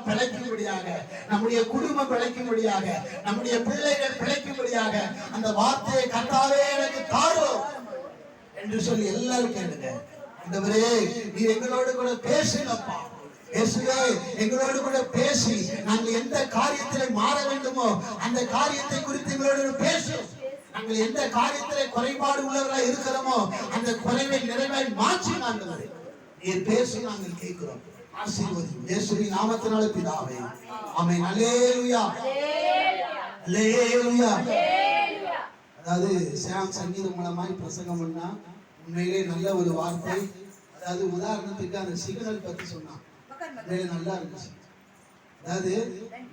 பிழைக்கும்படியாக, நம்முடைய குடும்பம் பிழைக்கும்படியாக, நம்முடைய பிள்ளைகள் பிழைக்கும்படியாக அந்த வார்த்தையை கர்த்தாவே எனக்கு தாரும் என்று சொல்லி எல்லாரும் கேளுங்க. ஆண்டவரே நீர் எங்களோடு கூட பேசுங்கப்பா, இயேசுவே எங்களோடு கூட பேசி நாங்கள் எந்த காரியத்திலே மாற வேண்டுமோ அந்த காரியத்தை குறித்து எங்களோடு பேசும். நாங்கள் எந்த காரியத்திலே குறைபாடு உள்ளவர்களாக இருக்கிறோமோ அந்த குறைவை நிறைவாய் மாற்றி ஆண்டவரே நீர் பேசி நாங்கள் கேட்கிறோம். ஆசீர்வதியும் இயேசுவின் நாமத்தினாலே பிதாவே, ஆமென். அல்லேலூயா, அல்லேலூயா. அதாவது சாம் சங்கீதம் மூலமாய் பிரசங்கம் பண்ணா உண்மையிலே நல்ல ஒரு வார்த்தை. அதாவது உதாரணத்துக்கு அந்த சிக்னல் பத்தி சொன்னான், நல்லா இருந்துச்சு. அதாவது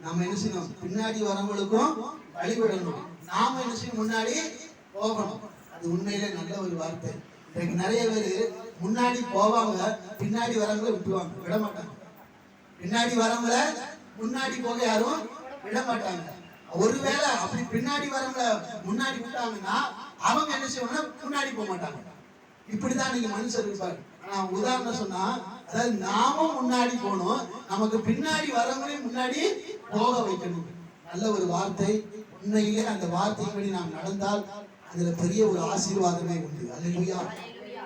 நம்ம என்ன செய்யணும், பின்னாடி வரவங்களுக்கும் வழிபடணும், நாம என்ன செய்யணும் முன்னாடி போகணும். அது உண்மையிலே நல்ல ஒரு வார்த்தை. இன்னைக்கு நிறைய பேர் முன்னாடி போவாங்க, பின்னாடி வரவங்களை விட்டுவாங்க, விட மாட்டாங்க. பின்னாடி வரவங்கள முன்னாடி போக யாரும் விட மாட்டாங்க. ஒருவேளை அப்படி பின்னாடி வரவங்கள முன்னாடி விட்டாங்கன்னா அவங்க என்ன செய்வாங்கன்னா முன்னாடி போக மாட்டாங்க. இப்படிதான் நீங்க மனுஷர் இருப்பாரு. நான் உதாரணம் சொன்னா, அதாவது நாமும் முன்னாடி போகணும், நமக்கு பின்னாடி வரவங்களையும் முன்னாடி போக வைக்கணும். நல்ல ஒரு வார்த்தை. உண்மையிலே அந்த வார்த்தைப்படி நாம் நடந்தால் அதுல பெரிய ஒரு ஆசீர்வாதமே உண்டு. அல்லேலூயா.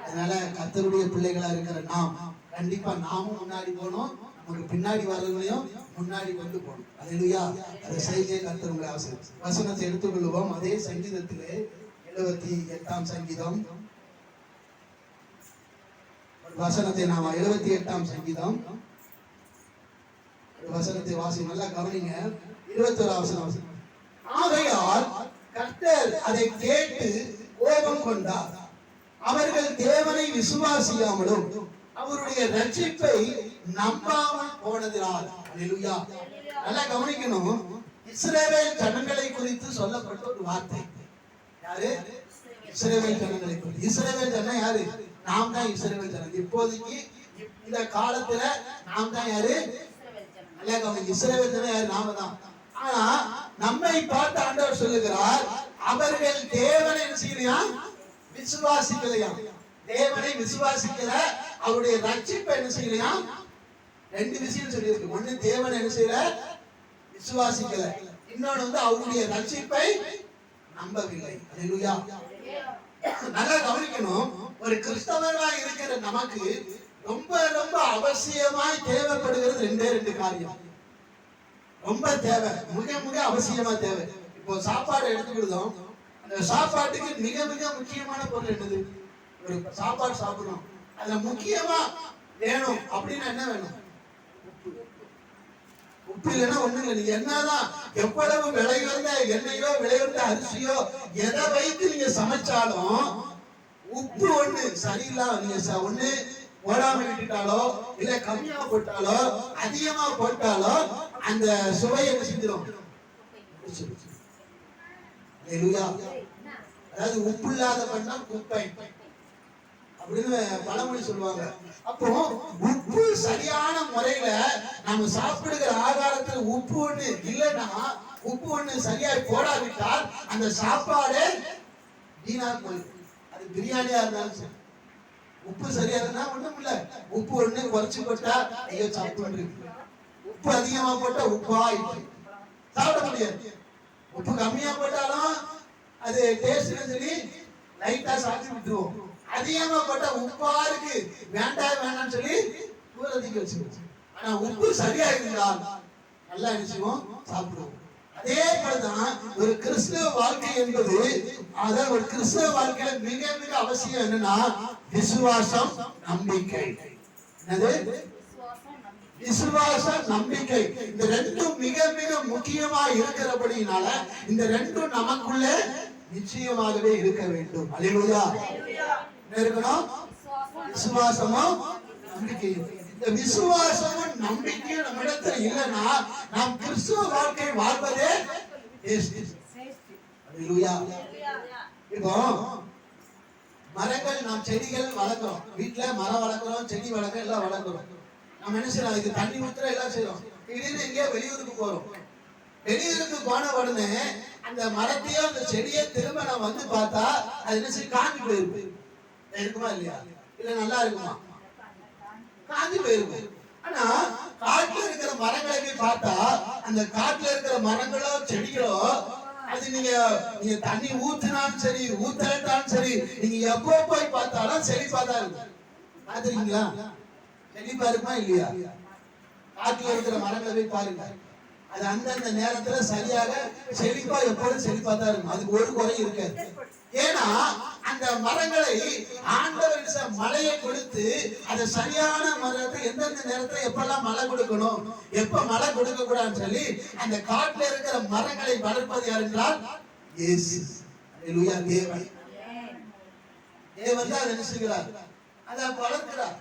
அதனால கர்த்தருடைய பிள்ளைகளா இருக்கிற நாம் கண்டிப்பா நாமும் முன்னாடி போகணும், நமக்கு பின்னாடி வரவங்களையும் முன்னாடி கொண்டு போகணும். அல்லேலூயா. அதை செய்ய கர்த்தர் உங்களை ஆசீர்வதிப்பார். வசனத்தை எடுத்துக்கொள்வோம். அதே சங்கீதத்திலே 78ஆம் சங்கீதம் வசனத்தை நாம 78ஆம் சங்கீதம் வசனத்தை வாசி, நல்லா கவனிங்க. 21ஆம் வசனம். ஆகையால் கர்த்தர் அதை கேட்டு கோபம் கொண்டார், அவர்கள் தேவனை விசுவாசியாமலும் அவருடைய ரட்சிப்பை நம்பாமல் போனதினால். அல்லேலூயா. நல்லா கவனிக்கணும். இஸ்ரவேல் ஜனங்களை குறித்து சொல்லப்பட்ட ஒரு வார்த்தை. யாரு? இஸ்ரவேல் ஜனங்களை குறித்து. இஸ்ரவேல் ஜனம் யாரு? நாம் தான் இஸ்ரவேல் ஜனம். இப்போதைக்கு இந்த காலத்துல நாம் தான் யாரு? நல்லா கவனிங்க. இஸ்ரவேல் ஜனம் யாரு? நாம தான். ஆனா நம்மை பார்த்து ஆண்டவர் சொல்லுகிறார், அவர்கள் தேவனை என்ன செய்யலையா? விசுவாசிக்கலையா? தேவனை விசுவாசிக்கல, அவருடைய ரட்சிப்பை என்ன செய்யலையா? ரெண்டு விஷயம் சொல்லியிருக்கு. ஒண்ணு, தேவனை என்ன செய்யல? விசுவாசிக்கல. இன்னொன்னு அவருடைய ரட்சிப்பை நம்பவில்லை. அல்லேலூயா. நல்லா கவனிக்கணும். ஒரு கிறிஸ்தவர்களா இருக்கிற நமக்கு ரொம்ப ரொம்ப அவசியமாய் தேவைப்படுகிறது ரெண்டு காரியம். ரொம்ப தேவை, மிக மிக அவசியமா தேவை. இப்போ சாப்பாடு எடுத்துக்கிட்டோம், அந்த சாப்பாட்டுக்கு மிக மிக முக்கியமான பொருள் என்னது? ஒரு சாப்பாடு சாப்பிடணும், அதுல முக்கியமா வேணும் அப்படின்னா என்ன வேணும்? உப்பு இல்லைன்னா ஒண்ணு இல்லை. நீங்க என்னதான் எவ்வளவு விலையுறந்த எண்ணெயோ விலையுறந்த அரிசியோ எதை வைத்து நீங்க சமைச்சாலும் உப்பு ஒண்ணு சரியில்லாம நீங்க ஒண்ணு போடாம விட்டுட்டாலோ இல்ல கம்மியா போட்டாலோ அதிகமா போட்டாலோ அந்த சுவையை செஞ்சிடும். அதாவது உப்பு இல்லாத பண்ணா குப்பை அப்படின்னு பழமொழி சொல்லுவாங்க. அப்போ உப்பு சரியான முறையில நம்ம சாப்பிடுகிற ஆகாரத்துல உப்பு ஒண்ணு இல்லைன்னா, உப்பு ஒண்ணு சரியாய் போடாவிட்டால் அந்த சாப்பாடு வீணா போயிடும். அது பிரியாணியா இருந்தாலும் சரி, உப்பு சரியா இருந்தா ஒண்ணும் இல்ல. உப்பு ஒண்ணு குறைச்சு போட்டா ஐயோ சாப்பிட்டு, உப்பு அதிகமா போட்டா உப்பா சாப்பிட முடியாது. உப்பு கம்மியா போட்டாலும் அது டேஸ்ட் சொல்லி லைட்டா சாப்பிட்டு விட்டுருவோம். அதிகமா போட்டா உப்பா இருக்கு வேண்டாம்னு சொல்லி தூரத்துக்கு வச்சுருவோம். ஆனா உப்பு சரியா இருந்தால் நல்லா நினைச்சுவோம், சாப்பிடுவோம். அதே போலதான் ஒரு கிறிஸ்தவ வாழ்க்கை என்பது, அதான் ஒரு கிறிஸ்தவ வாழ்க்கையில மிக மிக அவசியம் என்னன்னா விசுவாசம், நம்பிக்கை. என்னது? விசுவாசம், நம்பிக்கை. இந்த ரெண்டும் மிக மிக முக்கியமா இருக்கிறபடினால இந்த ரெண்டும் நமக்குள்ள நிச்சயமாகவே இருக்க வேண்டும். அல்லேலூயா. என்ன இருக்கணும்? விசுவாசமும் நம்பிக்கையும். இந்த விசுவாசமும் நம்பிக்கையும் நம்ம இடத்துல இல்லைன்னா நாம் கிறிஸ்துவ வாழ்க்கை வாழ்வதே இப்போ மரங்கள், நாம் செடிகள் வளர்க்கிறோம், வீட்டுல மரம் வளர்க்கிறோம், செடி வளர்க்க எல்லாம் வளர்க்கிறோம். நம்ம என்ன செய்யறோம்? இதுக்கு தண்ணி ஊத்துற எல்லாம் செய்யறோம். திடீர்னு எங்கேயோ வெளியூருக்கு போறோம். வெளியூருக்கு போன உடனே அந்த மரத்தையோ அந்த செடியை திரும்ப நான் வந்து பார்த்தா அது என்ன செய்ய? காஞ்சி போயிருக்கு. இருக்குமா இல்லையா? இல்ல நல்லா இருக்குமா? காஞ்சி போயிருக்கு. ஆனா காட்டுல இருக்கிற மரங்களை போய் பார்த்தா அந்த காட்டுல இருக்கிற மரங்களோ செடிகளோ அது நீங்க நீங்க தண்ணி ஊத்துனாலும் சரி ஊத்தலட்டாலும் சரி நீங்க எப்போ போய் பார்த்தாலும் செழிப்பா தான் இருக்கும். பாத்துருக்கீங்களா? செழிப்பா இருக்குமா இல்லையா? காட்டுல இருக்கிற மரங்களை போய் பாருங்க, அது அந்தந்த நேரத்துல சரியாக செழிப்பா எப்போதும் செழிப்பா தான் இருக்கும். அதுக்கு ஒரு குறை இருக்காது. ஏன்னா அந்த மரங்களை ஆண்டவர் மழையை கொடுத்து அதை சரியான மரத்தை எந்தெந்த நேரத்துல எப்பெல்லாம் மழை கொடுக்கணும் எப்ப மழை கொடுக்க கூடாதுன்னு சொல்லி அந்த காட்டுல இருக்கிற மரங்களை வளர்ப்பது யார் என்றால் இயேசு. அல்லேலூயா. தேவன் தேவன் தான் அதை நினைச்சுக்கிறார், அதை வளர்க்கிறார்.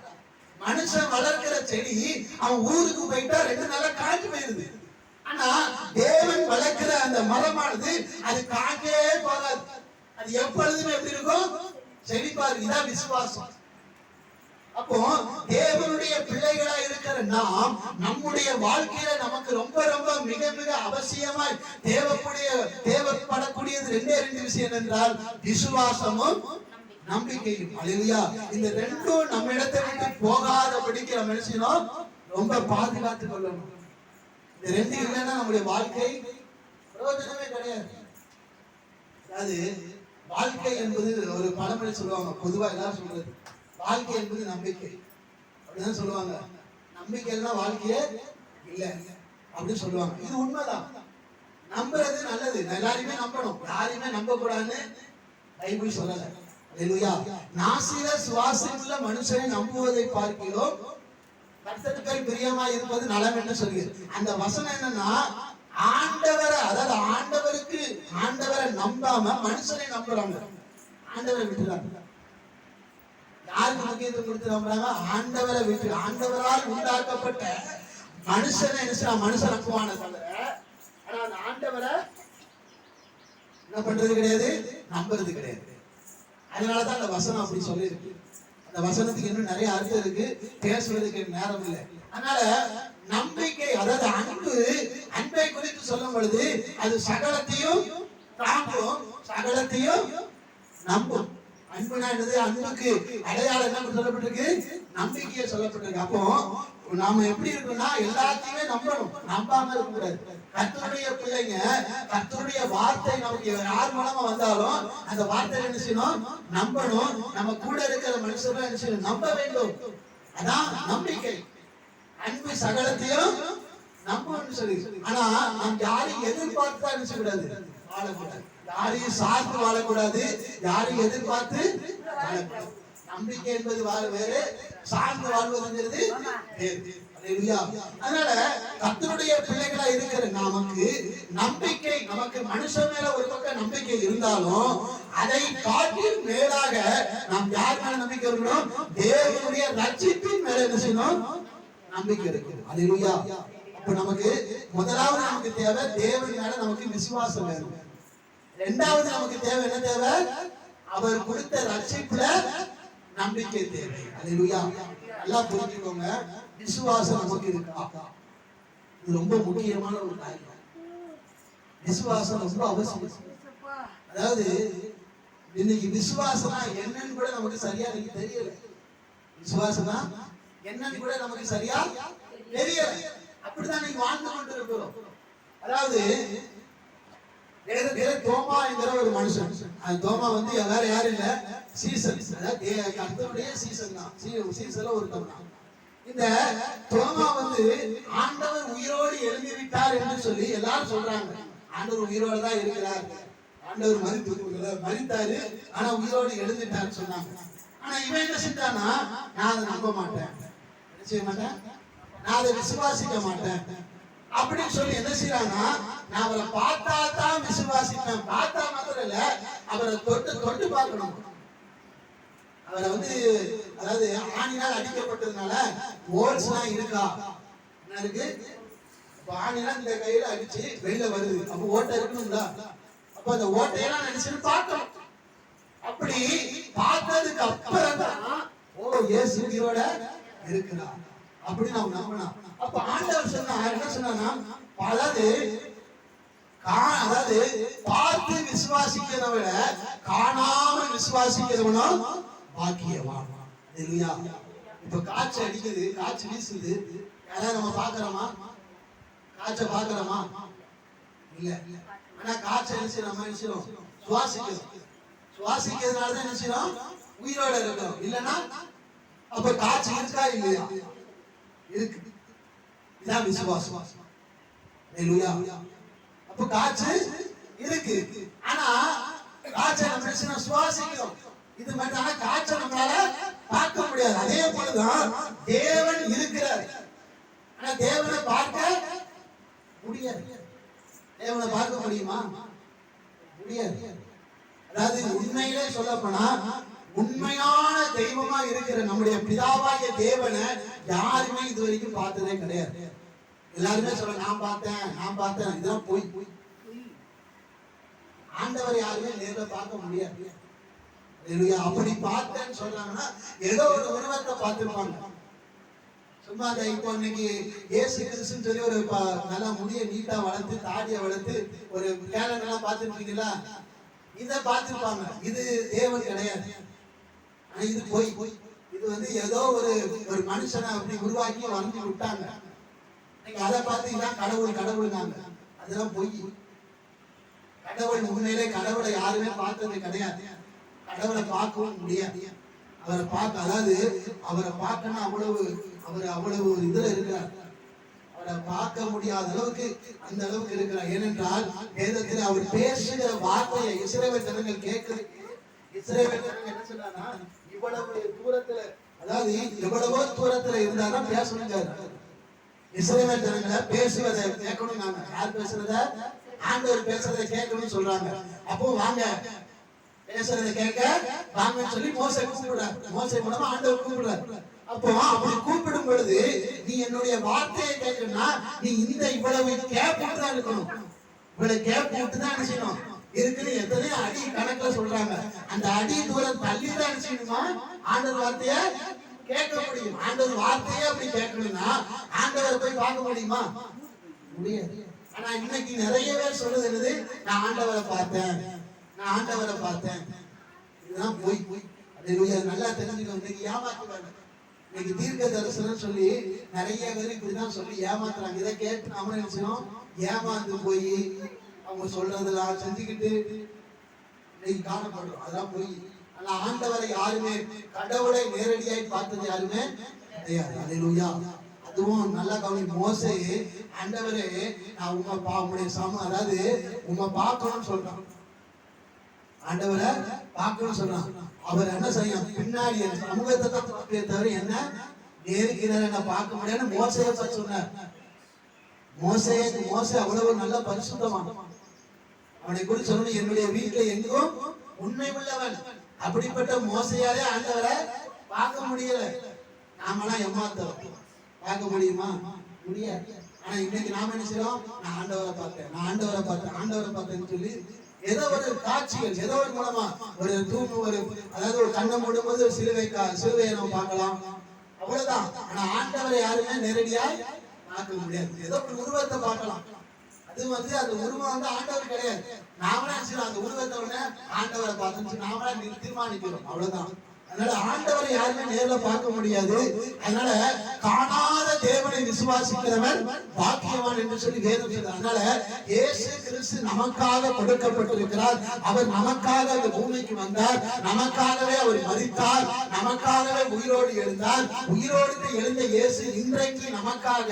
மனுஷன் வளர்க்கிற செடி அவன் ஊருக்கு போயிட்டா 2 நாளா காஞ்சு போயிருது. ஆனா தேவன் வளர்க்கிற அந்த மரமானது அது காஞ்சே போகாது. அது எப்பொழுதுமே எப்படி இருக்கும்? செழிப்பா இருக்கு. இதான் விசுவாசம். அப்போ தேவனுடைய பிள்ளைகளா இருக்கிற நாம் நம்முடைய வாழ்க்கையில நமக்கு ரொம்ப ரொம்ப மிக மிக அவசியமாய் தேவைப்படக்கூடியது 2 விஷயம் என்றால் விசுவாசமும் நம்பிக்கையும். அல்லேலூயா. இந்த 2ம் நம்ம இடத்தை விட்டு போகாதபடிக்கு நம்ம என்ன செய்யணும்? ரொம்ப பாதுகாத்து கொள்ளணும். இந்த 2 இல்லைன்னா நம்முடைய வாழ்க்கை பிரயோஜனமே கிடையாது. அது வாழ்க்கை என்பது ஒரு பழமொழி சொல்லுவாங்க, பொதுவா எல்லாரும் சொல்றது, வாழ்க்கை என்பது நம்பிக்கை அப்படிதான் சொல்லுவாங்க. நம்பிக்கை எல்லாம் வாழ்க்கையே இல்ல அப்படின்னு சொல்லுவாங்க. இது உண்மைதான். நம்புறது நல்லது, எல்லாரையுமே நம்பணும், யாரையுமே நம்ப கூடாதுன்னு பைபிள் சொல்லல. அல்லேலூயா. நாசில சுவாசமுள்ள மனுஷனை நம்புவதை பார்க்கிறோம் கர்த்தருக்கு பிரியமா இருப்பது நலம் என்று சொல்கிறது. அந்த வசனம் என்னன்னா, ஆண்டவரை, அதாவது ஆண்டவரை நம்பாம மனுஷனை நம்புறாங்க. ஆண்டவரை விட்டுறாங்க. யாருக்கு முக்கியத்துவம் கொடுத்து நம்புறாங்க? ஆண்டவரை விட்டு. ஆண்டவரால் உண்டாக்கப்பட்ட மனுஷனை மனுஷன் நம்புவான தவிர, ஆனா அந்த ஆண்டவரை என்ன பண்றது கிடையாது, நம்புறது கிடையாது. அதனாலதான் அந்த வசனம் அப்படி சொல்லி இருக்கு. அந்த வசனத்துக்கு இன்னும் நிறைய அர்த்தம் இருக்கு, பேசுவதற்கு நேரம் இல்லை. அதனால நம்பிக்கை, அதாவது அன்பை குறித்து சொல்லும் பொழுது அது சகலத்தையும் தாங்கும், சகலத்தையும் நம்பும். அன்புனா என்னது? அன்புக்கு அடையாளம் என்ன சொல்லப்பட்டிருக்கு? நம்பிக்கையை சொல்லப்பட்டிருக்கு. அப்போ நாம எப்படி இருக்கணும்னா எல்லாத்தையுமே நம்பணும், நம்பாம இருக்க கூடாது. கர்த்தருடைய பிள்ளைங்க, கர்த்தருடைய வார்த்தை நமக்கு யார் மூலமா வந்தாலும் அந்த வார்த்தை என்ன செய்யணும்? நம்பணும். நம்ம கூட இருக்கிற மனுஷர்கள் என்ன செய்யணும்? நம்ப வேண்டும். அதான் நம்பிக்கை. அன்பு சகலத்தையும் நம்புன்னு சொல்லி. ஆனா நாம் யாரையும் எதிர்பார்த்து என்ன செய்யக்கூடாது? வாழக்கூடாது. யாரையும் சார்ந்து வாழக்கூடாது, யாரையும் எதிர்பார்த்து வாழக்கூடாது. நம்பிக்கை என்பது வேறு, சார்ந்து வாழ்வதுங்கிறது வேறு. அதனால கர்த்தருடைய பிள்ளைகளா இருக்கிற நமக்கு நம்பிக்கை, நமக்கு மனுஷன் மேல ஒரு பக்கம் நம்பிக்கை இருந்தாலும் அதை காட்டில் மேலாக நாம் யார் மேல நம்பிக்கை இருக்கணும்? தேவனுடைய ரட்சிப்பின் மேல என்ன செய்யணும்? நம்பிக்கை இருக்கு. அல்லேலூயா. அப்ப நமக்கு முதலாவது நமக்கு தேவை தேவன் மேல நமக்கு விசுவாசம் வேணும். 2வது நமக்கு தேவை என்ன தேவை? அவர் கொடுத்த ரட்சிப்புல நம்பிக்கை தேவை. அல்லேலூயா. நல்லா புரிஞ்சுக்கோங்க, விசுவாசம் நமக்கு இருக்கா? இது ரொம்ப முக்கியமான ஒரு காரியம். விசுவாசம் ரொம்ப அவசியம். அதாவது இன்னைக்கு விசுவாசம்னா என்னன்னு கூட நமக்கு சரியா தெரியல. விசுவாசம்னா என்னன்னு கூட நமக்கு சரியா தெரியல. அப்படிதான் நீங்க வாழ்ந்து கொண்டு இருக்கிறோம். அதாவது தோமா என்கிற ஒரு மனுஷன், அந்த தோமா வந்து வேற யாரும் இல்ல, சீசன், அதாவது கர்த்தருடைய சீசன் தான், சீசன்ல ஒருத்தன் தான். இந்த தோமா வந்து ஆண்டவர் உயிரோடு எழுதி விட்டார் என்று சொல்லி எல்லாரும் சொல்றாங்க. ஆண்டவர் உயிரோடு தான் இருக்கிறார், ஆண்டவர் மரித்தாரு, ஆனா உயிரோடு எழுதிட்டாருன்னு சொன்னாங்க. ஆனா இவன் என்ன செஞ்சானா, நான் அதை நம்ப மாட்டேன், செய்ய மாட்டேன், நான் அதை விசுவாசிக்க மாட்டேன் அப்படின்னு சொல்லி என்ன செய்யறாங்கன்னா, நான் அவரை பார்த்தா தான் விசுவாசிப்பேன், பார்த்தா மாத்திரம் இல்ல, அவரை தொட்டு பார்க்கணும். அவரை வந்து, அதாவது ஆணினால் அடிக்கப்பட்டதுனால ஹோல்ஸ் எல்லாம் இருக்கா, என்ன இருக்கு? ஆணினால் இந்த கையில அடிச்சு வெளியில வருது, அப்ப ஓட்டை இருக்கணும்ல, அப்ப அந்த ஓட்டையெல்லாம் நினைச்சு பார்க்கணும். அப்படி பார்த்ததுக்கு அப்புறம் தான் ஓ இயேசு உயிரோட இருக்கிறார் அப்படின்னு நாம் நம்பணும். அப்ப ஆண்டவர் சொன்னார், என்ன சொன்னா, அதாவது பார்த்து விசுவாசிக்கிறத விட காணாம விசுவாசிக்கிறவனும் பாக்கியவான். இப்ப காற்று அடிக்குது, காற்று வீசுது, யாராவது நம்ம பாக்குறோமா? காய்ச்ச பாக்குறோமா? இல்ல. ஆனா காய்ச்சல் என்ன நம்ம நினைச்சிடும் சுவாசிக்கிறோம். சுவாசிக்கிறதுனாலதான் என்ன செய்யறோம்? உயிரோட இருக்கிறோம். இல்லைன்னா அப்ப காய்ச்சல் இருக்கா இல்லையா? இருக்கு. இதான் விசுவாசம். அப்ப காய்ச்சல் இருக்கு. ஆனா காய்ச்சல் நம்ம சுவாசிக்கிறோம். இது மட்டும் காய்ச்சல் நம்மளால பார்க்க முடியாது. அதே போலதான் தேவன் இருக்கிறார். ஆனா தேவனை பார்க்க முடியாது. தேவனை பார்க்க முடியுமா? முடியாது. அதாவது உண்மையிலே சொல்ல போனா உண்மையான தெய்வமா இருக்கிற நம்முடைய பிதாவாகிய தேவனை யாருமே இது வரைக்கும் பார்த்ததே கிடையாது. எல்லாருமே சொல்ல நான் பார்த்தேன் இதெல்லாம் போய் ஆண்டவர் யாருமே நேர்ல பார்க்க முடியாது. அப்படி பார்த்தேன்னு சொல்றாங்கன்னா ஏதோ ஒரு உருவத்தை பார்த்திருப்பாங்க. சும்மா இப்போ இன்னைக்கு ஏசு கிறிஸ்துன்னு சொல்லி ஒரு நல்லா முடிய நீட்டா வளர்த்து தாடியை வளர்த்து ஒரு கேலண்டர்லாம் பார்த்துருப்பீங்களா? இதை பார்த்திருப்பாங்க. இது தேவன் கிடையாது. ஆனா இது போய் இது ஏதோ ஒரு மனுஷனை அப்படி உருவாக்கி வளர்ந்து விட்டாங்க. நீங்க அதை பார்த்தீங்கன்னா கடவுள்னாங்க. அதெல்லாம் போய் கடவுள் உண்மையிலே கடவுளை யாருமே பார்த்தது கிடையாது. கடவுளை பார்க்கவும் முடியாது. அவரை பார்க்க அதாவது அவரை பார்க்கணும் அவ்வளவு இதுல இருக்கிறார். அவரை பார்க்க முடியாத அளவுக்கு அந்த அளவுக்கு இருக்கிறார். ஏனென்றால் வேதத்தில் அவர் பேசுகிற வார்த்தையை இஸ்ரவேல் ஜனங்கள் கேட்கிறது. இஸ்ரவேல் ஜனங்கள் என்ன சொன்னாங்கன்னா இவ்வளவு தூரத்துல அதாவது எவ்வளவோ தூரத்துல இருந்தாதான் பேசணுங்க. இஸ்ரவேல் ஜனங்களை பேசுவதை கேட்கணும். நாம யார் பேசுறத? ஆண்டவர் பேசுறதை கேட்கணும்னு சொல்றாங்க. அப்போ வாங்க பேசுறதை கேட்க வாங்கன்னு சொல்லி மோசே கூப்பிடுறார். மோசே மூலமா ஆண்டவர் கூப்பிடுறார். அப்போ அப்படி கூப்பிடும் பொழுது நீ என்னுடைய வார்த்தையை கேட்கணும்னா நீ இவ்வளவு கேப் போட்டு தான் இருக்கணும். இவ்வளவு கேப் போட்டு தான் நினைச்சணும் இருக்குன்னு எத்தனையோ அடி கணக்குல சொல்றாங்க. அந்த அடி தூரம் தள்ளி தான் நினைச்சணுமா ஆண்டவர் வார்த்தைய கேட்க முடியும். ஆண்டவர் வார்த்தையே அப்படி கேட்கணும்னா ஆண்டவரை போய் பார்க்க முடியுமா? முடியாது. ஆனா இன்னைக்கு நிறைய பேர் சொல்றது என்னது? நான் ஆண்டவரை பார்த்தேன். இதுதான் போய் நல்லா தெரிஞ்சுக்கணும். இன்னைக்கு ஏமாத்துவாங்க. இன்னைக்கு தீர்க்க தரிசனம் சொல்லி நிறைய பேர் இப்படிதான் சொல்லி ஏமாத்துறாங்க. இதை கேட்டு நம்ம நினைச்சோம் ஏமாந்து போய் அவங்க சொல்றதெல்லாம் செஞ்சுக்கிட்டு இன்னைக்கு காணப்படுறோம். அதான் போய். ஆனா ஆண்டவரை யாருமே கடவுளை நேரடியாய் பார்த்தது யாருமே கிடையாது. அல்லேலூயா. அதுவும் நல்லா கவனி. மோசே ஆண்டவரே நான் உங்களுடைய அதாவது உங்க பார்க்கணும்னு சொல்றான். ஆண்டவரை பார்க்கணும்னு சொல்றான். அவர் என்ன செய்யும்? பின்னாடி சமூகத்தை தான் தவிர என்ன நேருக்கு என்ன பார்க்க முடியாது. மோசையை பற்றி சொன்னார். மோசே அவ்வளவு நல்ல பரிசுத்தமான அவனை குறித்து சொல்லணும். என்னுடைய வீட்டுல எங்கும் உண்மை உள்ளவன். அப்படிப்பட்ட மோசையாலே ஆண்டவரை பார்க்க முடியல. நாமெல்லாம் ஏமாத்தோம். பார்க்க முடியுமா? முடியாது. ஆனா இன்னைக்கு நாம என்ன செய்யறோம்? நான் ஆண்டவரை பார்த்தேன்னு சொல்லி ஏதோ ஒரு காட்சிகள் ஏதோ ஒரு மூலமா ஒரு அதாவது ஒரு கண்ணை மூடும்போது ஒரு சிலுவையை நம்ம பார்க்கலாம். அவ்வளவுதான். ஆனா ஆண்டவரை யாருமே நேரடியாய் பார்க்க முடியாது. ஏதோ ஒரு உருவத்தை பார்க்கலாம். அது அந்த உருவம் ஆண்டவர் கிடையாது. நாமளா அந்த உருவத்தை உடனே ஆண்டவரை பார்த்தோம்னு நாமளா தீர்மானிக்கிறோம். அவ்வளவுதான். அதனால ஆண்டவரை யாருமே நேர்ல பார்க்க முடியாது. அதனால காணாத தேவனை விசுவாசிக்கிறவன் பாக்கியவான் என்று சொல்லி வேதம் சொல்றார். அதனால இயேசு கிறிஸ்து நமக்காக கொடுக்கப்பட்டிருக்கிறார். அவர் நமக்காக அந்த பூமிக்கு வந்தார். நமக்காகவே அவர் மரித்தார். நமக்காகவே உயிரோடு எழுந்தார். உயிரோடு எழுந்த இயேசு இன்றைக்கு நமக்காக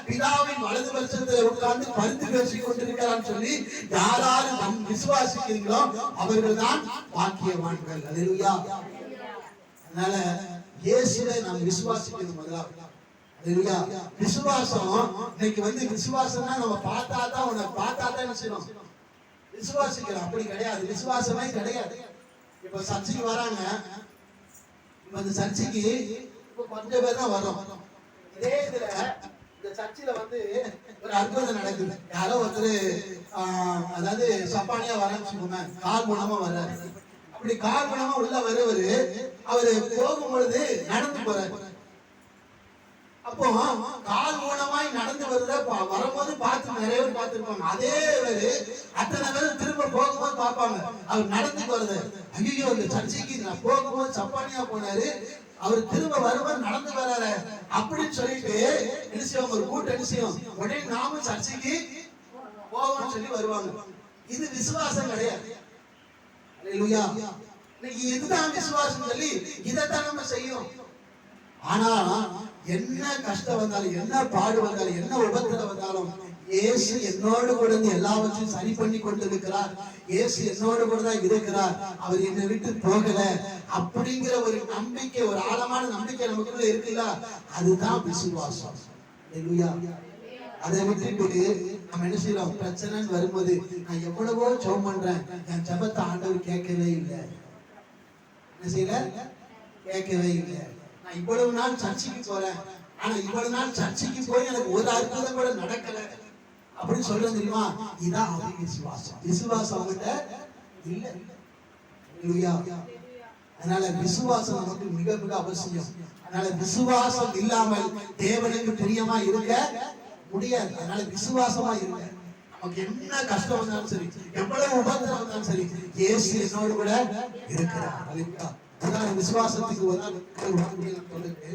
பிதாவின் வலது பட்சத்தில் உட்கார்ந்து பரிந்து பேசிக் கொண்டிருக்கிறார் சொல்லி யாராரு நம் விசுவாசிக்கிறீங்களோ அவர்கள் தான் பாக்கியவான்கள். அல்லேலூயா. அதனால இயேசுவை நாம் விசுவாசிக்கணும். முதலாவது விசுவாசம். இன்னைக்கு விசுவாசம்னா நம்ம பார்த்தாதான் என்ன செய்யணும்? விசுவாசிக்கிறோம். அப்படி கிடையாது. விசுவாசமே கிடையாது. இப்ப சர்ச்சைக்கு வராங்க. இப்ப இந்த சர்ச்சைக்கு இப்ப கொஞ்சம் பேர் தான் வரும். இதே இதுல இந்த சர்ச்சில ஒரு அற்புதம் நடக்குது. யாரோ ஒருத்தர் அதாவது சப்பானியா வரன்னு கால் மூலமா வர்றாரு. அப்படி கால் மூலமா உள்ள வருவரு அவரு போகும் பொழுது நடந்து போறாரு. அப்போ கால் மூலமாய் நடந்து வரும்போது பார்த்து நிறைய பேர் பார்த்திருப்பாங்க. அதே அத்தனை பேர் திரும்ப போகும்போது பார்ப்பாங்க அவர் நடந்து போறது. ஐயோ இந்த சர்ச்சைக்கு நான் போகும்போது சப்பானியா போனாரு, அவர் திரும்ப வருவார், நடந்து வராரு அப்படின்னு சொல்லிட்டு என்ன செய்வோம், ஒரு கூட்டம் என்ன செய்யும், உடனே நாமும் சர்ச்சைக்கு போவோம்னு சொல்லி வருவாங்க. இது விசுவாசம் கிடையாது. அல்லேலூயா. இன்னைக்கு இதுதான் விசுவாசம் சொல்லி இதைத்தான் நம்ம செய்யும். ஆனா என்ன கஷ்டம் வந்தாலும், என்ன பாடு வந்தாலும், என்ன உபத்திரம் வந்தாலும், இயேசு என்னோடு கூட எல்லாவற்றையும் சரி பண்ணி கொண்டு இருக்கிறார், இயேசு என்னோடு கூட தான் இருக்கிறார், அவர் என்னை விட்டு போகல அப்படிங்கிற ஒரு நம்பிக்கை, ஒரு ஆழமான நம்பிக்கை நமக்குள்ள இருக்குல்ல, அதுதான் விசுவாசம். அல்லேலூயா. அதை விட்டுட்டு நம்ம என்ன செய்யறோம், பிரச்சனைன்னு வரும்போது நான் எவ்வளவோ ஜெபம் பண்றேன், என் ஜெபத்தை ஆண்டவர் கேட்கவே இல்லை. என்ன செய்யல, கேட்கவே இல்லை. நான் இவ்வளவு நாள் சர்ச்சைக்கு போறேன், ஆனா இவ்வளவு நாள் சர்ச்சைக்கு போய் எனக்கு ஒரு அற்புதம் கூட நடக்கல அப்படின்னு சொல்றது தெரியுமா? இதான் விசுவாசம். விசுவாசம் அவங்ககிட்ட இல்ல. அல்லேலூயா. அதனால விசுவாசம் நமக்கு மிக மிக அவசியம். அதனால விசுவாசம் இல்லாமல் தேவனுக்கு பிரியமா இருக்க முடியாது. அதனால விசுவாசமா இருங்க. நமக்கு என்ன கஷ்டம் வந்தாலும் சரி, எவ்வளவு உபத்திரம் வந்தாலும் சரி, இயேசு என்னோடு கூட இருக்கிறார். அல்லேலூயா. அதான் விசுவாசத்துக்கு சொல்லுங்க.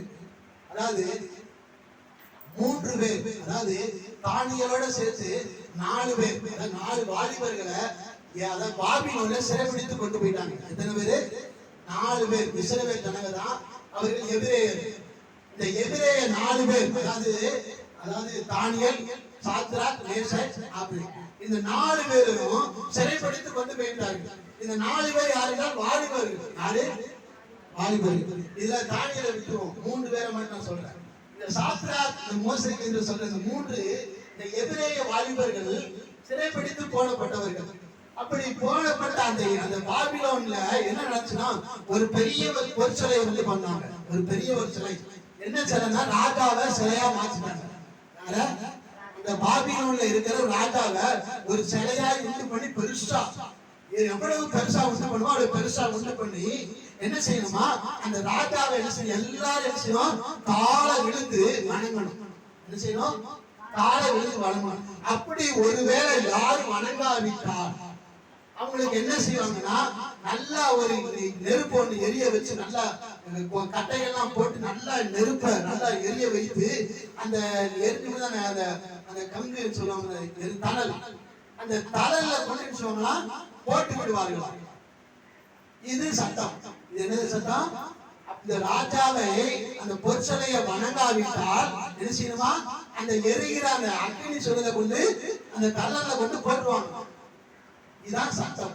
அதாவது 3 பேர், அதாவது தானியலோட சேர்த்து 4 பேர், 4 வாலிபர்களை அதாவது பாபிலோன்ல சிறைபிடித்து கொண்டு போயிட்டாங்க. எத்தனை பேரு? 4 பேர். இஸ்ரவேல் ஜனங்க தான், அவர்கள் எபிரேயர். இந்த எபிரேய 4 பேர், அதாவது தானியேல், சாத்ராக், மேஷாக், ஆபேத்நேகோ, இந்த 4 பேரும் சிறைபிடித்து கொண்டு போயிட்டார்கள். இந்த 4 பேர் யாருன்னா வாலிபர்கள். யாரு? வாலிபர்கள். இதுல தானியேலை விட்டுருவோம், 3 பேரை மட்டும் நான் சொல்றேன். இந்த சாத்ராக், இந்த மோசேக் என்று சொல்ற இந்த 3 இந்த எபிரேய வாலிபர்கள் சிறைபிடித்து போடப்பட்டவர்கள். அப்படி போடப்பட்ட அந்த பாபிலோன்ல என்ன நடந்துச்சுன்னா, ஒரு பெரிய பொற்சிலை வந்து பண்ணாங்க. ஒரு பெரிய ஒரு சிலை. என்ன சிலைன்னா, ராஜாவை சிலையா மாத்திட்டாங்க. இந்த பாபிலோன்ல இருக்கிற ராஜாவை ஒரு சிலையா உண்டு பண்ணி, பெருசா, எவ்வளவு பெருசா உண்டு பண்ணுவோம் அவ்வளவு பெருசா உண்டு பண்ணி என்ன செய்யணுமா, அந்த ராஜாவை என்ன செய்யணும், எல்லாரும் என்ன செய்யணும், காலை விழுந்து வணங்கணும். என்ன செய்யணும்? காலை விழுந்து வணங்கணும். அப்படி ஒருவேளை யாரும் வணங்காவிட்டால் அவங்களுக்கு என்ன செய்வாங்கன்னா, நல்லா ஒரு நெருப்பு ஒன்று எரிய வச்சு, நல்லா கட்டையெல்லாம் போட்டு நல்லா நெருப்ப நல்லா எரிய வைத்து, அந்த எரிஞ்சு அந்த கங்கு சொல்லுவாங்க, தணல், அந்த தணல்ல கொண்டு சொல்லுவாங்களா போட்டு விடுவார்கள். இது சட்டம். இது என்னது சட்டம்? இந்த ராஜாவை அந்த பொற்சலையை வணங்காவிட்டால் என்ன செய்யணுமா, அந்த எரிகிற அந்த அக்னி சொல்றதை கொண்டு அந்த தணல்ல கொண்டு போட்டுருவாங்க. இதுதான் சட்டம்.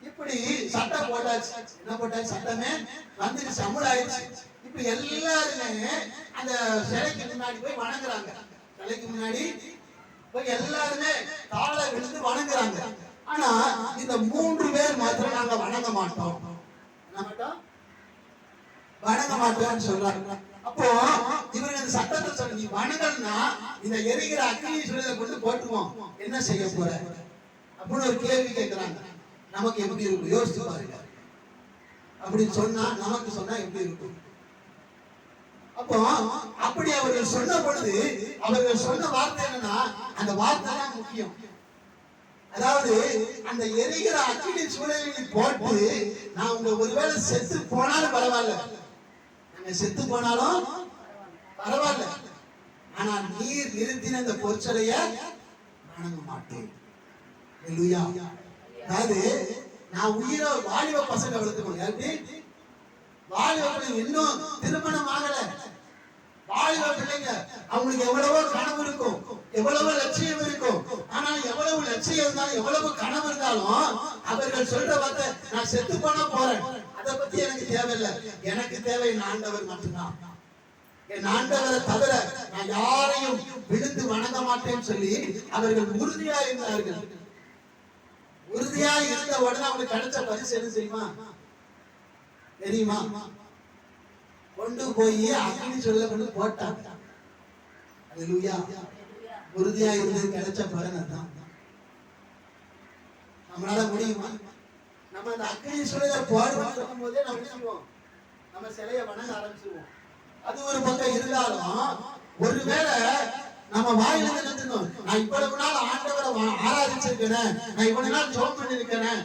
இப்படி சட்டம் போட்டாச்சு. என்ன போட்டாச்சு? சட்டமே வந்துருச்சு, அமுலாயிருச்சு. இப்ப எல்லாருமே அந்த சிலைக்கு முன்னாடி போய் வணங்குறாங்க. சிலைக்கு முன்னாடி போய் எல்லாருமே காலை விழுந்து வணங்குறாங்க. ஆனா இந்த 3 பேர் மாத்திரம் நாங்க வணங்க மாட்டோம், வணங்க மாட்டோம்னு சொல்றாங்க. அப்போ இவங்க இந்த சட்டத்தை சொல்ல, நீ வணங்கல்னா இந்த எரிகிற அக்னி சொல்றதை கொண்டு போட்டுவோம், என்ன செய்ய போற அப்படின்னு ஒரு கேள்வி கேட்கிறாங்க. நமக்கு எப்படி இருக்கும் யோசிச்சு பாருங்க. அப்படி சொன்னா, நமக்கு சொன்னா எப்படி இருக்கும்? அப்போ அப்படி அவர்கள் சொன்ன பொழுது அவர்கள் சொன்ன வார்த்தை என்னன்னா, அந்த வார்த்தை தான் முக்கியம். அதாவது அந்த எரிகிற அக்கினி சூழலில் போட்டு, நான் உங்க ஒருவேளை செத்து போனாலும் பரவாயில்ல, நாங்க செத்து போனாலும் பரவாயில்ல, ஆனா நீர் நிறுத்தின அந்த பொற்சலைய வணங்க மாட்டேன். அதாவது நான் உயிரை வாலிப பசங்க வளர்த்துக்கணும். வாலிப பிள்ளைங்க இன்னும் திருமணம் ஆகல, வாலிப பிள்ளைங்க, அவங்களுக்கு எவ்வளவோ கனவு இருக்கும், எவ்வளவோ லட்சியம் இருக்கும். ஆனா எவ்வளவு லட்சியம் இருந்தாலும், எவ்வளவு கனவு இருந்தாலும், அவர்கள் சொல்ற வார்த்தை, நான் செத்து போனா போறேன், அதை பத்தி எனக்கு தேவையில்லை, எனக்கு தேவை என் ஆண்டவர் மட்டும்தான், என் ஆண்டவரை தவிர நான் யாரையும் விழுந்து வணங்க மாட்டேன்னு சொல்லி அவர்கள் உறுதியா இருந்தார்கள். உறுதியா இருந்த உடனே அவங்களுக்கு கிடைச்ச பரிசு என்ன தெரியுமா? கொண்டு போய் அக்னி சொல்ல கொண்டு போட்டாங்க. அல்லேலூயா. உறுதியா இருந்து கிடைச்ச பலன் அதான். நம்மளால முடியுமா? நம்ம அந்த அக்னி சொல்ல போடுவோம் போதே நம்ம செய்வோம், நம்ம சிலையை வணங்க ஆரம்பிச்சிருவோம். அது ஒரு பக்கம் இருந்தாலும், ஒருவேளை நம்ம வாயில நினைச்சிருந்தோம், நான் இவ்வளவு நாள் ஆண்டவரை ஆராதிச்சிருக்கிறேன், நான் இவ்வளவு நாள் ஜெபம் பண்ணிருக்கிறேன்,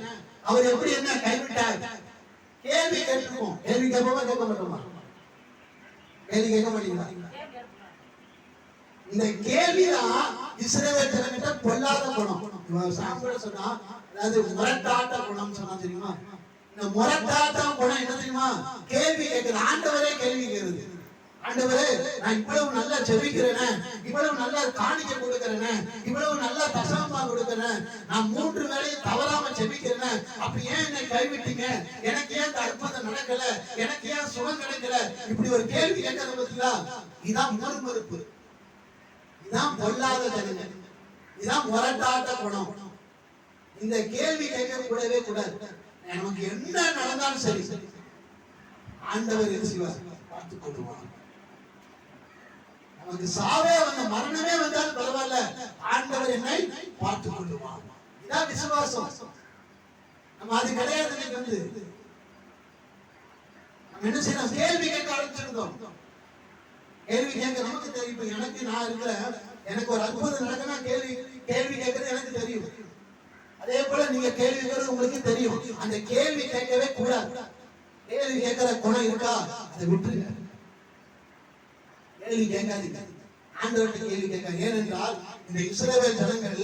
அவர் எப்படி என்ன கைவிட்டார், கேள்வி கேட்டுருக்கோம். கேள்வி கேட்போமா கேட்க மாட்டோமா? கேள்வி கேட்க மாட்டீங்களா? இந்த கேள்விதான் இஸ்ரவேல் ஜனங்கிட்ட பொல்லாத குணம். சாம்பட சொன்னா, அதாவது முரட்டாட்ட குணம் சொன்னா தெரியுமா? இந்த முரட்டாட்ட குணம் என்ன தெரியுமா? கேள்வி கேட்கிறது. ஆண்டவரே கேள்வி கேட்கிறது. ஆண்டவரே, நான் இவ்வளவு நல்லா ஜெபிக்கிறேனே, இவ்வளவு நல்லா காணிக்கை கொடுக்கிறேனே, இவ்வளவு நல்லா தசமமா கொடுக்கிறேன், நான் 3 வேளையும் தவறாம ஜெபிக்கிறேனே, அப்படி ஏன் என்னை கைவிட்டீங்க? எனக்கு ஏன் இந்த அற்புதம் நடக்கல? எனக்கு ஏன் சுகம் கிடைக்கல? இப்படி ஒரு கேள்வி கேட்கறது பார்த்தீங்களா? இதான் முறுமுறுப்பு, இதான் பொல்லாத ஜனங்கள், இதான் முரட்டாட்ட குணம். இந்த கேள்வி கேட்க கூடவே கூடாது. நமக்கு என்ன நடந்தாலும் சரி, ஆண்டவர் என்ன செய்வார்? பார்த்துக் கொள்வார். நமக்கு சாவே வந்த மரணமே வந்தாலும் பரவாயில்ல, ஆண்டவர் என்னை பார்த்துக் கொள்வார். இதான் விசுவாசம். நம்ம அது கிடையாது. வந்து நம்ம என்ன செய்யணும்? கேள்வி கேட்க ஆரம்பிச்சிருந்தோம். கேள்வி கேட்க நமக்கு தெரியும். இப்ப எனக்கு நான் இருக்கிறேன், எனக்கு ஒரு அற்புதம் நடக்குன்னா கேள்வி கேட்கறது எனக்கு தெரியும். அதே போல நீங்க கேள்வி கேட்கறது உங்களுக்கு தெரியும். அந்த கேள்வி கேட்கவே கூடாது. கேள்வி கேட்கிற குணம் இருக்கா? அதை விட்டுருங்க. கேள்வி கேட்காதீங்க. ஆண்டவர்கிட்ட கேள்வி கேட்க. ஏனென்றால் இந்த இஸ்ரவேல் ஜனங்கள்,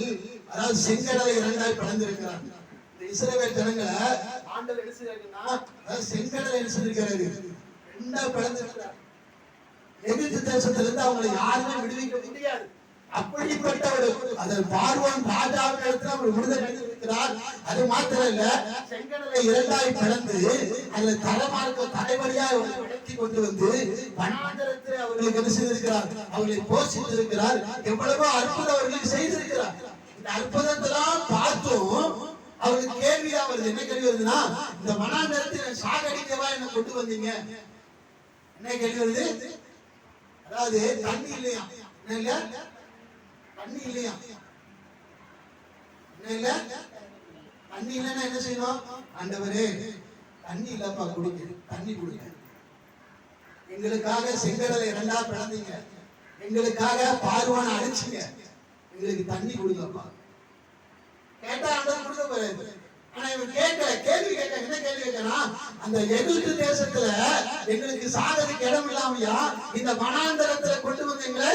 அதாவது செங்கடலை 2ஆய் பிளந்திருக்கிறார். இந்த இஸ்ரவேல் ஜனங்களை ஆண்டவர் என்ன செய்யறாருன்னா, அதாவது செங்கடலை என்ன செய்திருக்கிறாரு? 2ஆ பிளந்திருக்கிறார். எகிப்து தேசத்திலிருந்து அவங்களை யாருமே விடுவிக்க முடியாது. அப்படிப்பட்ட ஒரு பார்வோன் ராஜாவின் இடத்துல அவர் விடுதலை அடைந்திருக்கிறார். அது மாத்திரம் இல்ல, செங்கடலை 2ஆய் பிளந்து அதுல தலைவலியா உடைத்து கொண்டு வந்து வனாந்தரத்தில் அவர்களுக்கு என்ன செய்திருக்கிறார்? அவர்களை போஷித்திருக்கிறார். எவ்வளவோ அற்புதம் அவர்களுக்கு செய்திருக்கிறார். இந்த அற்புதத்தெல்லாம் பார்த்தும் அவருக்கு கேள்வியா வருது. என்ன கேள்வி வருதுன்னா, இந்த வனாந்தரத்தில் சாகடிக்கவா என்ன கொண்டு வந்தீங்க? என்ன கேள்வி வருது? அதாவது தண்ணி இல்லையா? என்ன இல்ல? தண்ணி இல்லையா? என்ன இல்ல? தண்ணி இல்லைன்னா என்ன செய்யணும்? ஆண்டவரே, தண்ணி இல்லப்பா, கொடுங்க, தண்ணி கொடுங்க. எங்களுக்காக செங்கடலை 2ஆ பிளந்தீங்க, எங்களுக்காக பார்வோனை அழிச்சீங்க, எங்களுக்கு தண்ணி கொடுங்கப்பா. கேட்டா ஆண்டவர் கொடுக்க போறாரு. ஆனா இவன் கேட்கல. கேள்வி கேட்க. என்ன கேள்வி கேட்கறான்? அந்த எகிப்து தேசத்துல எங்களுக்கு சாகடிக்க இடம் இல்லாமையா இந்த வனாந்தரத்துல கொண்டு வந்து எங்களை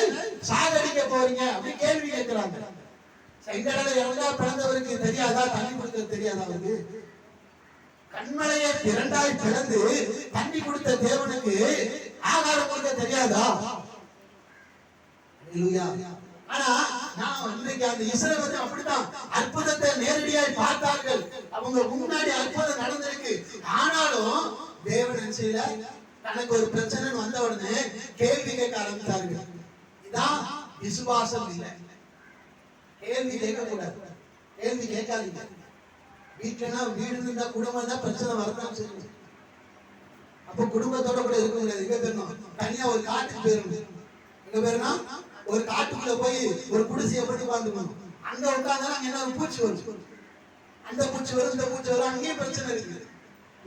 சாகடிக்க போறீங்க அப்படி கேள்வி கேட்கிறாங்க. செங்கடலை 2ஆ பிளந்தவருக்கு தெரியாதா? தண்ணி கொடுக்க தெரியாதா? அவருக்கு கண்மலையை 2ஆய் பிளந்து தண்ணி கொடுத்த தேவனுக்கு ஆகாரம் கொடுக்க தெரியாதா? ஆனா நான் இன்னைக்கு அந்த இஸ்ரவேல் அப்படித்தான் அற்புதத்தை நேரடியாய் பார்த்தார்கள். அவங்க முன்னாடி அற்புதம் நடந்திருக்கு. ஆனாலும் தேவன் என்ன செய்யல? தனக்கு ஒரு பிரச்சனை வந்த உடனே கேள்வி கேட்க ஆரம்பித்தார்கள். இதான் விசுவாசம் இல்லை. கேள்வி கேட்க கூடாது. கேள்வி கேட்காதீங்க. வீட்டுனா வீடு இருந்தா குடும்பம் தான் பிரச்சனை வரதான் செய்யும். அப்ப குடும்பத்தோட கூட இருக்க முடியாது. எங்க போயிடணும்? தனியா ஒரு காட்டுக்கு போயிடணும். எங்க போயிடணும்? ஒரு காட்டுக்குள்ள போய் ஒரு குடிசையை போட்டு உட்காந்துக்கணும். அங்க உட்கார்ந்தா அங்க என்ன ஒரு பூச்சி வரும். அந்த பூச்சி வரும், இந்த பூச்சி வரும். அங்கேயும் பிரச்சனை இருக்கு.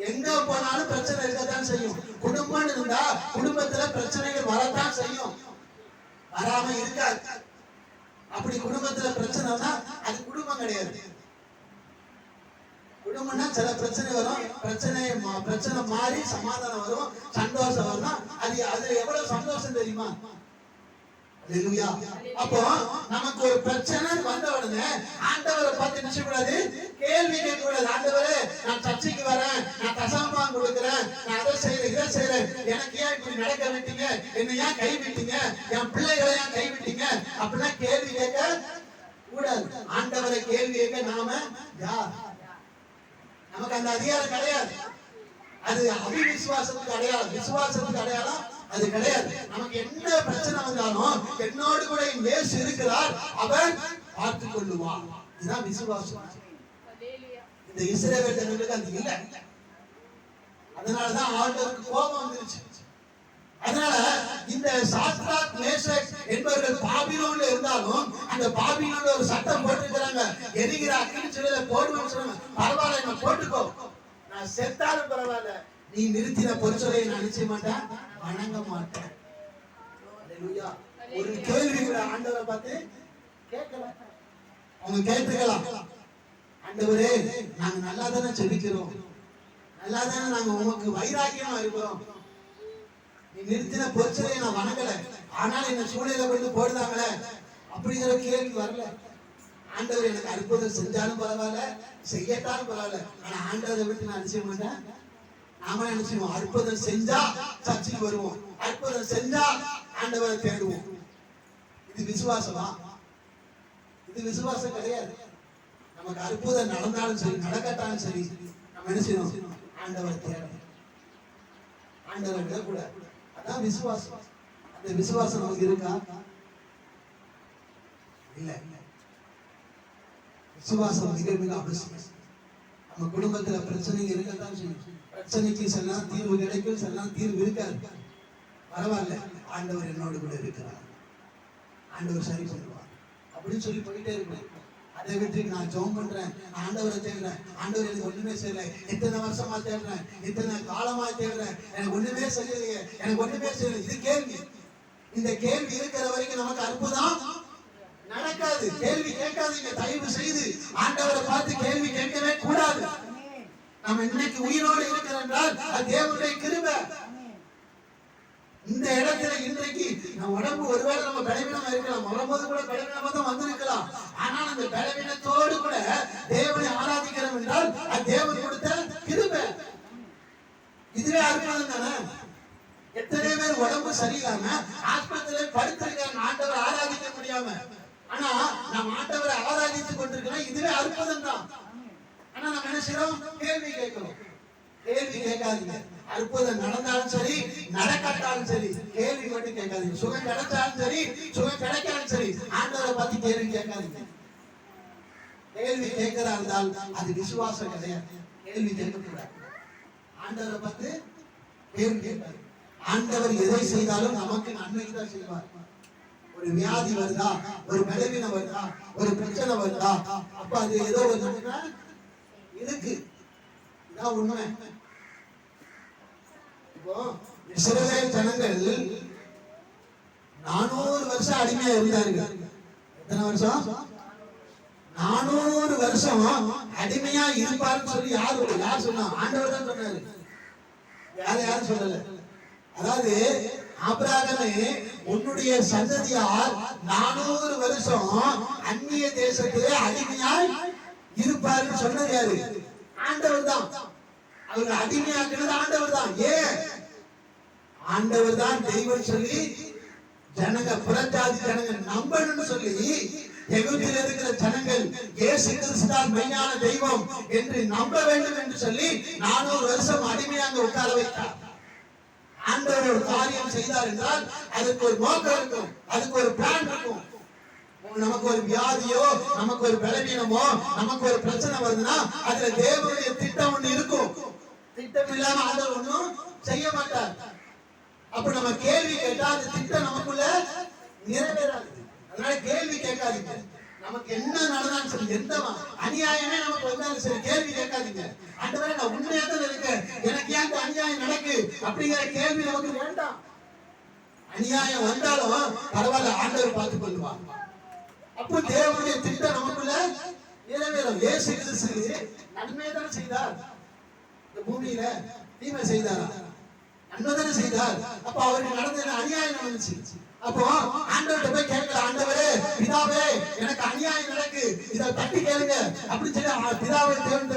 எங்க போனாலும் பிரச்சனை இருக்கத்தான் செய்யும். குடும்பம் இருந்தா குடும்பத்துல பிரச்சனைகள் வரத்தான் செய்யும். வராம இருக்காது. அப்படி குடும்பத்துல பிரச்சனைனா அது குடும்பம் கிடையாது. குடும்பம்னா சில பிரச்சனை வரும். பிரச்சனை மாறி சமாதானம் வரும், சந்தோஷம் வரும். அது எவ்வளவு சந்தோஷம் தெரியுமா? அப்போ நமக்கு ஒரு பிரச்சனை வந்த உடனே ஆண்டவரை பார்த்து நினைச்ச கூடாது, கேள்வி கேட்க கூடாது. ஆண்டவரே, நான் சர்ச்சைக்கு வரேன், நான் தசமமா கொடுக்கிறேன், நான் அதை செய்யறேன், இதை செய்யறேன், எனக்கு ஏன் இப்படி நடக்க விட்டீங்க? என்ன ஏன் கைவிட்டீங்க? என் பிள்ளைகளை ஏன் கைவிட்டீங்க? அப்படின்னா கேள்வி கேட்க கூடாது. ஆண்டவரை கேள்வி கேட்க நாம யார்? நமக்கு அந்த அதிகாரம் கிடையாது. அது அவிவிசுவாசத்துக்கு அடையாளம். விசுவாசத்துக்கு அடையாளம் அது கிடையாது. நமக்கு என்ன பிரச்சனை வந்தாலும் என்னோடு கூட இயேசு இருக்கிறார், அவர் பார்த்துக் கொள்ளுவார். இதுதான் விசுவாசம். இந்த இஸ்ரவேல் ஜனங்களுக்கு அது இல்லை. அதனாலதான் ஆண்டவருக்கு கோபம் வந்துருச்சு. அதனால இந்த சாத்ராக் மேஷக் என்பவர்கள் பாபிலோன்ல இருந்தாலும் அந்த பாபிலோன்ல ஒரு சட்டம் போட்டிருக்கிறாங்க. எரிகிற அக்கினி சிலையில போடுவேன்னு சொன்னாங்க. பரவாயில்ல, நான் போட்டுக்கோ, நான் செத்தாலும் பரவாயில்ல, நீ நிறுத்தின பொருட்களை நான் நிச்சய மாட்டேன், வணங்க மாட்டேன். ஒரு கேள்வி கூட ஆண்டவரை பார்த்து கேட்கலாம். அவங்க கேட்டுக்கலாம், ஆண்டவரே, நாங்க நல்லா தானே ஜெபிக்கிறோம், நல்லா தானே நாங்க உமக்கு வைராக்கியமா இருக்கிறோம், நீ நிறுத்தின பொருட்களை நான் வணங்கல, ஆனால் என்ன சூழ்நிலை கொண்டு போடுதாங்களே அப்படிங்கிற கேள்வி வரல. ஆண்டவர் எனக்கு அற்புதம் செஞ்சாலும் பரவாயில்ல, செய்யட்டாலும் பரவாயில்ல, ஆனா ஆண்டவரை விட்டு நான் நினைச்ச மாட்டேன். நாம நினைச்சுவோம் அற்புதம் செஞ்சா சர்ச்சைக்கு வருவோம், அற்புதம் செஞ்சா ஆண்டவரை தேடுவோம். இது விசுவாசமா? இது விசுவாசம் கிடையாது. நமக்கு அற்புதம் நடந்தாலும் சரி, நடக்கட்டாலும் சரி, நம்ம என்ன செய்யணும்? ஆண்டவரை தேடணும், ஆண்டவரை விடக்கூடாது. அதான் விசுவாசம். அந்த விசுவாசம் நமக்கு இருக்கா? இல்ல. விசுவாசம் மிக மிக அவசியம். நம்ம குடும்பத்துல பிரச்சனைங்க இருக்கத்தான் செய்யும். பிரச்சனைக்கு சில நேரம் தீர்வு கிடைக்கும், சில நேரம் தீர்வு இருக்காது. பரவாயில்ல, ஆண்டவர் என்னோடு கூட இருக்கிறார், ஆண்டவர் சரி பண்ணுவார் அப்படின்னு சொல்லி போயிட்டே இருக்கேன். அதை விட்டு நான் ஜெபம் பண்றேன், ஆண்டவரை தேடுறேன், ஆண்டவர் எனக்கு ஒண்ணுமே செய்யல, இத்தனை வருஷமா தேடுறேன், இத்தனை காலமா தேடுறேன், எனக்கு ஒண்ணுமே செய்யலையே, எனக்கு ஒண்ணுமே செய்யல. இது கேள்வி. இந்த கேள்வி இருக்கிற வரைக்கும் நமக்கு அற்புதம் நடக்காது. கேள்வி கேட்காதீங்க தயவு செய்து. ஆண்டவரை பார்த்து கேள்வி கேட்கவே கூடாது. நம்ம இன்னைக்கு உயிரோடு இருக்கிறோம் என்றால் அது தேவனுடைய கிருபை. இந்த இடத்துல இன்றைக்கு நம்ம உடம்பு ஒருவேளை நம்ம பலவீனமா இருக்கலாம், வரும்போது கூட பலவீனமா தான் வந்திருக்கலாம். ஆனால் அந்த பலவீனத்தோடு கூட தேவனை ஆராதிக்கிறோம் என்றால் அது தேவன் கொடுத்த கிருபை. இதுவே அற்புதம் தானே. எத்தனை பேர் உடம்பு சரியில்லாம ஆஸ்பத்திரியில படுத்திருக்காங்க ஆண்டவரை ஆராதிக்க முடியாம, ஆனா நம்ம ஆண்டவரை ஆராதித்துக் கொண்டிருக்கிறோம். இதுவே அற்புதம் தான். ஆனா நம்ம என்ன செய்யறோம்? கேள்வி கேட்கிறோம். கேள்வி கேட்காதீங்க. அற்புதம் நடந்தாலும் சரி, நடக்காட்டாலும் சரி, கேள்வி மட்டும் கேட்காதீங்க. சுகம் கிடைச்சாலும் சரி, சுகம் கிடைக்காலும் சரி, ஆண்டவரை பத்தி கேள்வி கேட்காதீங்க. கேள்வி கேட்கிறா இருந்தால் அது விசுவாசம் கிடையாது. கேள்வி கேட்கக்கூடாது. ஆண்டவரை பார்த்து கேள்வி கேட்காது. ஆண்டவர் எதை செய்தாலும் நமக்கு நன்மைக்கு தான் செய்வார். ஒரு வியாதி வருதா, ஒரு பலவீனம் வருதா, ஒரு பிரச்சனை வருதா, அப்ப அது ஏதோ ஒரு நன்மை இருக்கு. இதான் உண்மை. இப்போ இஸ்ரவேல் ஜனங்கள் 400 வருஷம் அடிமையா இருந்தார்கள். எத்தனை வருஷம்? 400 வருஷம் அடிமையா இருப்பாருன்னு சொல்லி யார் சொன்னா? ஆண்டவர் தான் சொன்னாரு. யாரும் சொல்லல. அதாவது ஆபிரகாமே உன்னுடைய சந்ததியார் 400 வருஷம் அந்நிய தேசத்திலே அடிமையாய் இருப்பாருன்னு சொன்னது யாரு? ஆண்டவர் தான். அவங்க அடிமையாக்குறது ஆண்டவர் தான். ஏன்? ஆண்டவர் தான் தெய்வம் சொல்லி ஜனங்க, புறஜாதி ஜனங்க நம்பணும்னு சொல்லி எகிப்தில் இருக்கிற ஜனங்கள் இயேசு கிறிஸ்துதான் மெய்யான தெய்வம் என்று நம்ப வேண்டும் என்று சொல்லி 400 வருஷம் அடிமையாக உட்கார வைத்தார். ஆண்டவர் ஒரு காரியம் செய்தார் என்றால் அதுக்கு ஒரு நோக்கம் இருக்கும், அதுக்கு ஒரு பிளான் இருக்கும். நமக்கு ஒரு வியாதியோ, நமக்கு ஒரு பலவீனமோ, நமக்கு ஒரு பிரச்சனை வருதுன்னா அதுல தேவனுடைய திட்டம் ஒண்ணு இருக்கும். திட்டம் இல்லாம ஆண்டவர் ஒண்ணும் செய்ய மாட்டார். அப்ப நம்ம கேள்வி கேட்டா அந்த திட்டம் நமக்குள்ள நிறைவேறாது. அதனால கேள்வி கேட்காதீங்க. நமக்கு என்ன நடந்தாலும் சரி, எந்த அநியாயமே நமக்கு வந்தாலும் சரி, கேள்வி கேட்காதீங்க. ஆண்டவரே நான் உண்மையா தான் இருக்கேன், எனக்கு ஏன் இந்த அநியாயம் நடக்கு அப்படிங்கிற கேள்வி நமக்கு வேண்டாம். அநியாயம் வந்தாலும் பரவாயில்ல, ஆண்டவர் பார்த்துக் கொள்வார். அப்போ தேவனுடைய திட்டம் நமக்குள்ள நிறைவேறும். இயேசு கிறிஸ்து நன்மை தானே செய்தார், இந்த பூமியில தீமை செய்தாரா? நன்மை தானே செய்தார். அப்ப அவருக்கு நடந்த அநியாயம் நடந்துச்சு. அப்போ ஆண்டவர்கிட்ட போய் கேட்கல, ஆண்டவரே பிதாவே எனக்கு அநியாயம் நடக்கு, இதை தட்டி கேளுங்க அப்படின்னு சொல்லி பிதாவை தேவன்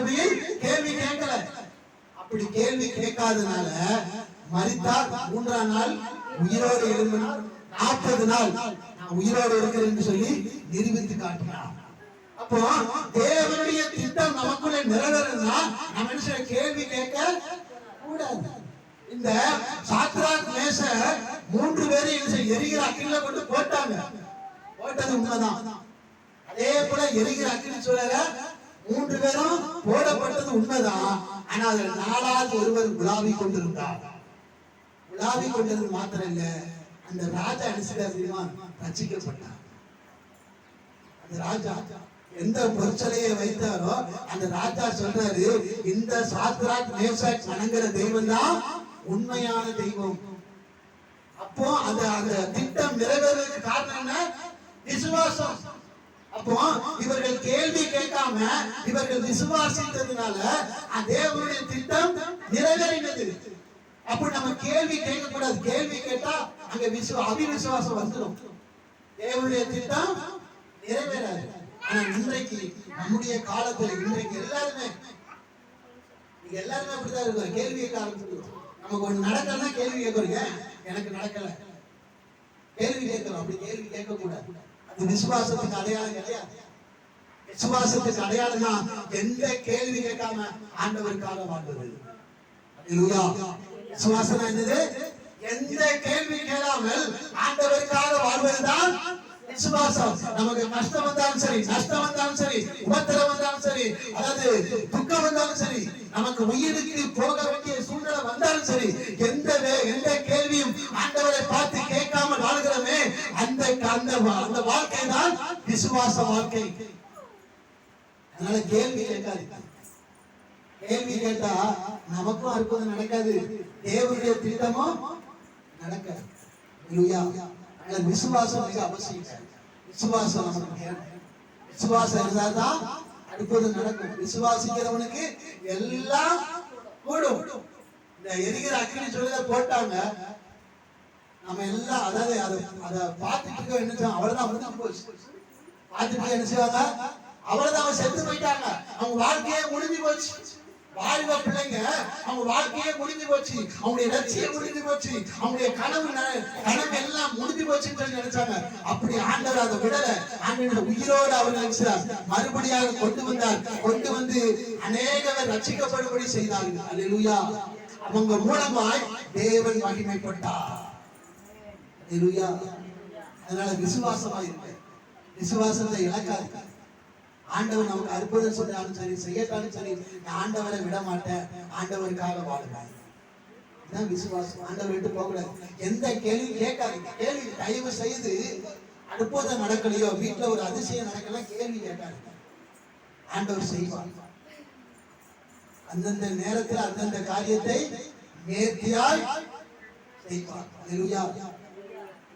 கேள்வி கேட்கல. அப்படி கேள்வி கேட்காதனால மரித்தார், 3ஆம் நாள் உயிரோடு எழும்பினார், 40 நாள் நான் உயிரோடு இருக்கிறேன் என்று சொல்லி நிரூபித்து காட்டினார். அப்போ தேவனுடைய திட்டம் நமக்குள்ள நிறைவேறணும்னா நம்ம என்ன கேள்வி கேட்க கூடாது. இந்த சாத்ராக் மேஷாக் 3 பேரையும் எரிகிற அக்கினில கொண்டு போட்டாங்க. போட்டது உண்மைதான். அதே போல எரிகிற அக்கினி சூழல 3 பேரும் போடப்பட்டது உண்மைதான். ஆனா அதுல 4வது ஒருவர் உலாவி கொண்டிருந்தார். உலாவி கொண்டிருந்தது மாத்திரம் இல்ல, அந்த ராஜா அனுசிதான் ரட்சிக்கப்பட்டார். அந்த ராஜா எந்த பொருட்சலையை வைத்தாரோ அந்த ராஜா சொல்றாரு, இந்த சாத்ராக் மேஷாக் வணங்குற தெய்வம் தான் உண்மையான தெய்வம். அப்போ அந்த திட்டம் நிறைவேறதுக்கு காரணம் என்ன? விசுவாசம். அப்போ இவர்கள் கேள்வி கேட்காம இவர்கள் விசுவாசித்ததுனால தேவனுடைய திட்டம் நிறைவேறினது. அப்ப நம்ம கேள்வி கேட்க கூடாது. கேள்வி கேட்டா அங்க அவிசுவாசம் வந்துடும். தேவனுடைய திட்டம் நிறைவேறாது. ஆனா இன்றைக்கு நம்முடைய காலத்துல இன்றைக்கு எல்லாருமே அப்படிதான் இருக்கிறோம். கேள்வி கேட்க ஆரம்பிச்சிருக்கோம். நமக்கு ஒண்ணு நடக்கலன்னா கேள்வி கேட்கறீங்க, எனக்கு நடக்கல கேள்வி கேட்கிறோம். அப்படி கேள்வி கேட்க கூடாது. அது விசுவாசத்துக்கு அடையாளம் கிடையாது. விசுவாசத்துக்கு அடையாளம்னா எந்த கேள்வி கேட்காம ஆண்டவருக்காக வாழ்வது. விசுவாசம் என்னது? எந்த கேள்வி கேளாமல் ஆண்டவருக்காக வாழ்வதுதான் விசுவாசம். நமக்கு கஷ்டம் வந்தாலும் சரி, நஷ்டம் வந்தாலும் சரி, உபத்திரம் வந்தாலும் சரி, அதாவது துக்கம் வந்தாலும் சரி, நமக்கு உயிருக்கு போக வேண்டிய சூழ்நிலை வந்தாலும் சரி, எந்த கேள்வியும் ஆண்டவரை பார்த்து கேட்காமல் வாழ்கிறோமே, அந்த வாழ்க்கை தான் விசுவாச வாழ்க்கை. அதனால கேள்வி கேட்காது. கேள்வி கேட்டா நமக்கும் அற்புதம் நடக்காது, தேவனுடைய திட்டமும் நடக்காது. விசுவாசம் மிக அவசியம். விசுவாசம் நமக்கு விசுவாசம் இருந்தாதான் அற்புதம் நடக்கும். விசுவாசிக்கிறவனுக்கு எல்லாம் கூடும். இந்த எரிகிற அக்கினி சொல்ல போட்டாங்க, நம்ம எல்லாம் அதாவது அதை பார்த்துட்டு என்ன அவ்வளவுதான் முடிஞ்சு போச்சு. பார்த்துட்டு என்ன செய்வாங்க, அவ்வளவுதான் அவங்க செத்து போயிட்டாங்க, அவங்க வாழ்க்கையே முடிஞ்சு போச்சு. வாழ்வ பிள்ளைங்க அவங்க வாழ்க்கையே முடிஞ்சு போச்சு, அவங்களுடைய லட்சியம் முடிஞ்சு போச்சு, அவங்களுடைய கனவு எல்லாம் முடிஞ்சு போச்சுன்னு நினைச்சாங்க. அப்படி ஆண்டவர் அதை விடல. ஆண்டவர் உயிரோடு அவர்கள் மறுபடியாக கொண்டு வந்து அநேகவர் ரட்சிக்கப்படும்படி செய்தார்கள். அல்லேலூயா. அவங்க மூலமாய் தேவன் மகிமைப்பட்டார். அல்லேலூயா. அதனால விசுவாசமா இருக்கு. விசுவாசத்தை இழக்காது. ஆண்டவர் நமக்கு அற்புதம் சொன்னாலும் சரி, செய்யட்டாலும் சரி, ஆண்டவரை விட மாட்டேன், ஆண்டவருக்காக வாழ்வேன். இதுதான் விசுவாசம். ஆண்டவர் விட்டு போக கூடாது. எந்த கேள்வி கேட்காதீங்க. கேள்வி தயவு செய்து அற்புதம் நடக்கலையோ, வீட்டுல ஒரு அதிசயம் நடக்கல, கேள்வி கேட்காதீங்க. ஆண்டவர் செய்வார். அந்தந்த நேரத்தில் அந்தந்த காரியத்தை நேர்த்தியாய் செய்வார்.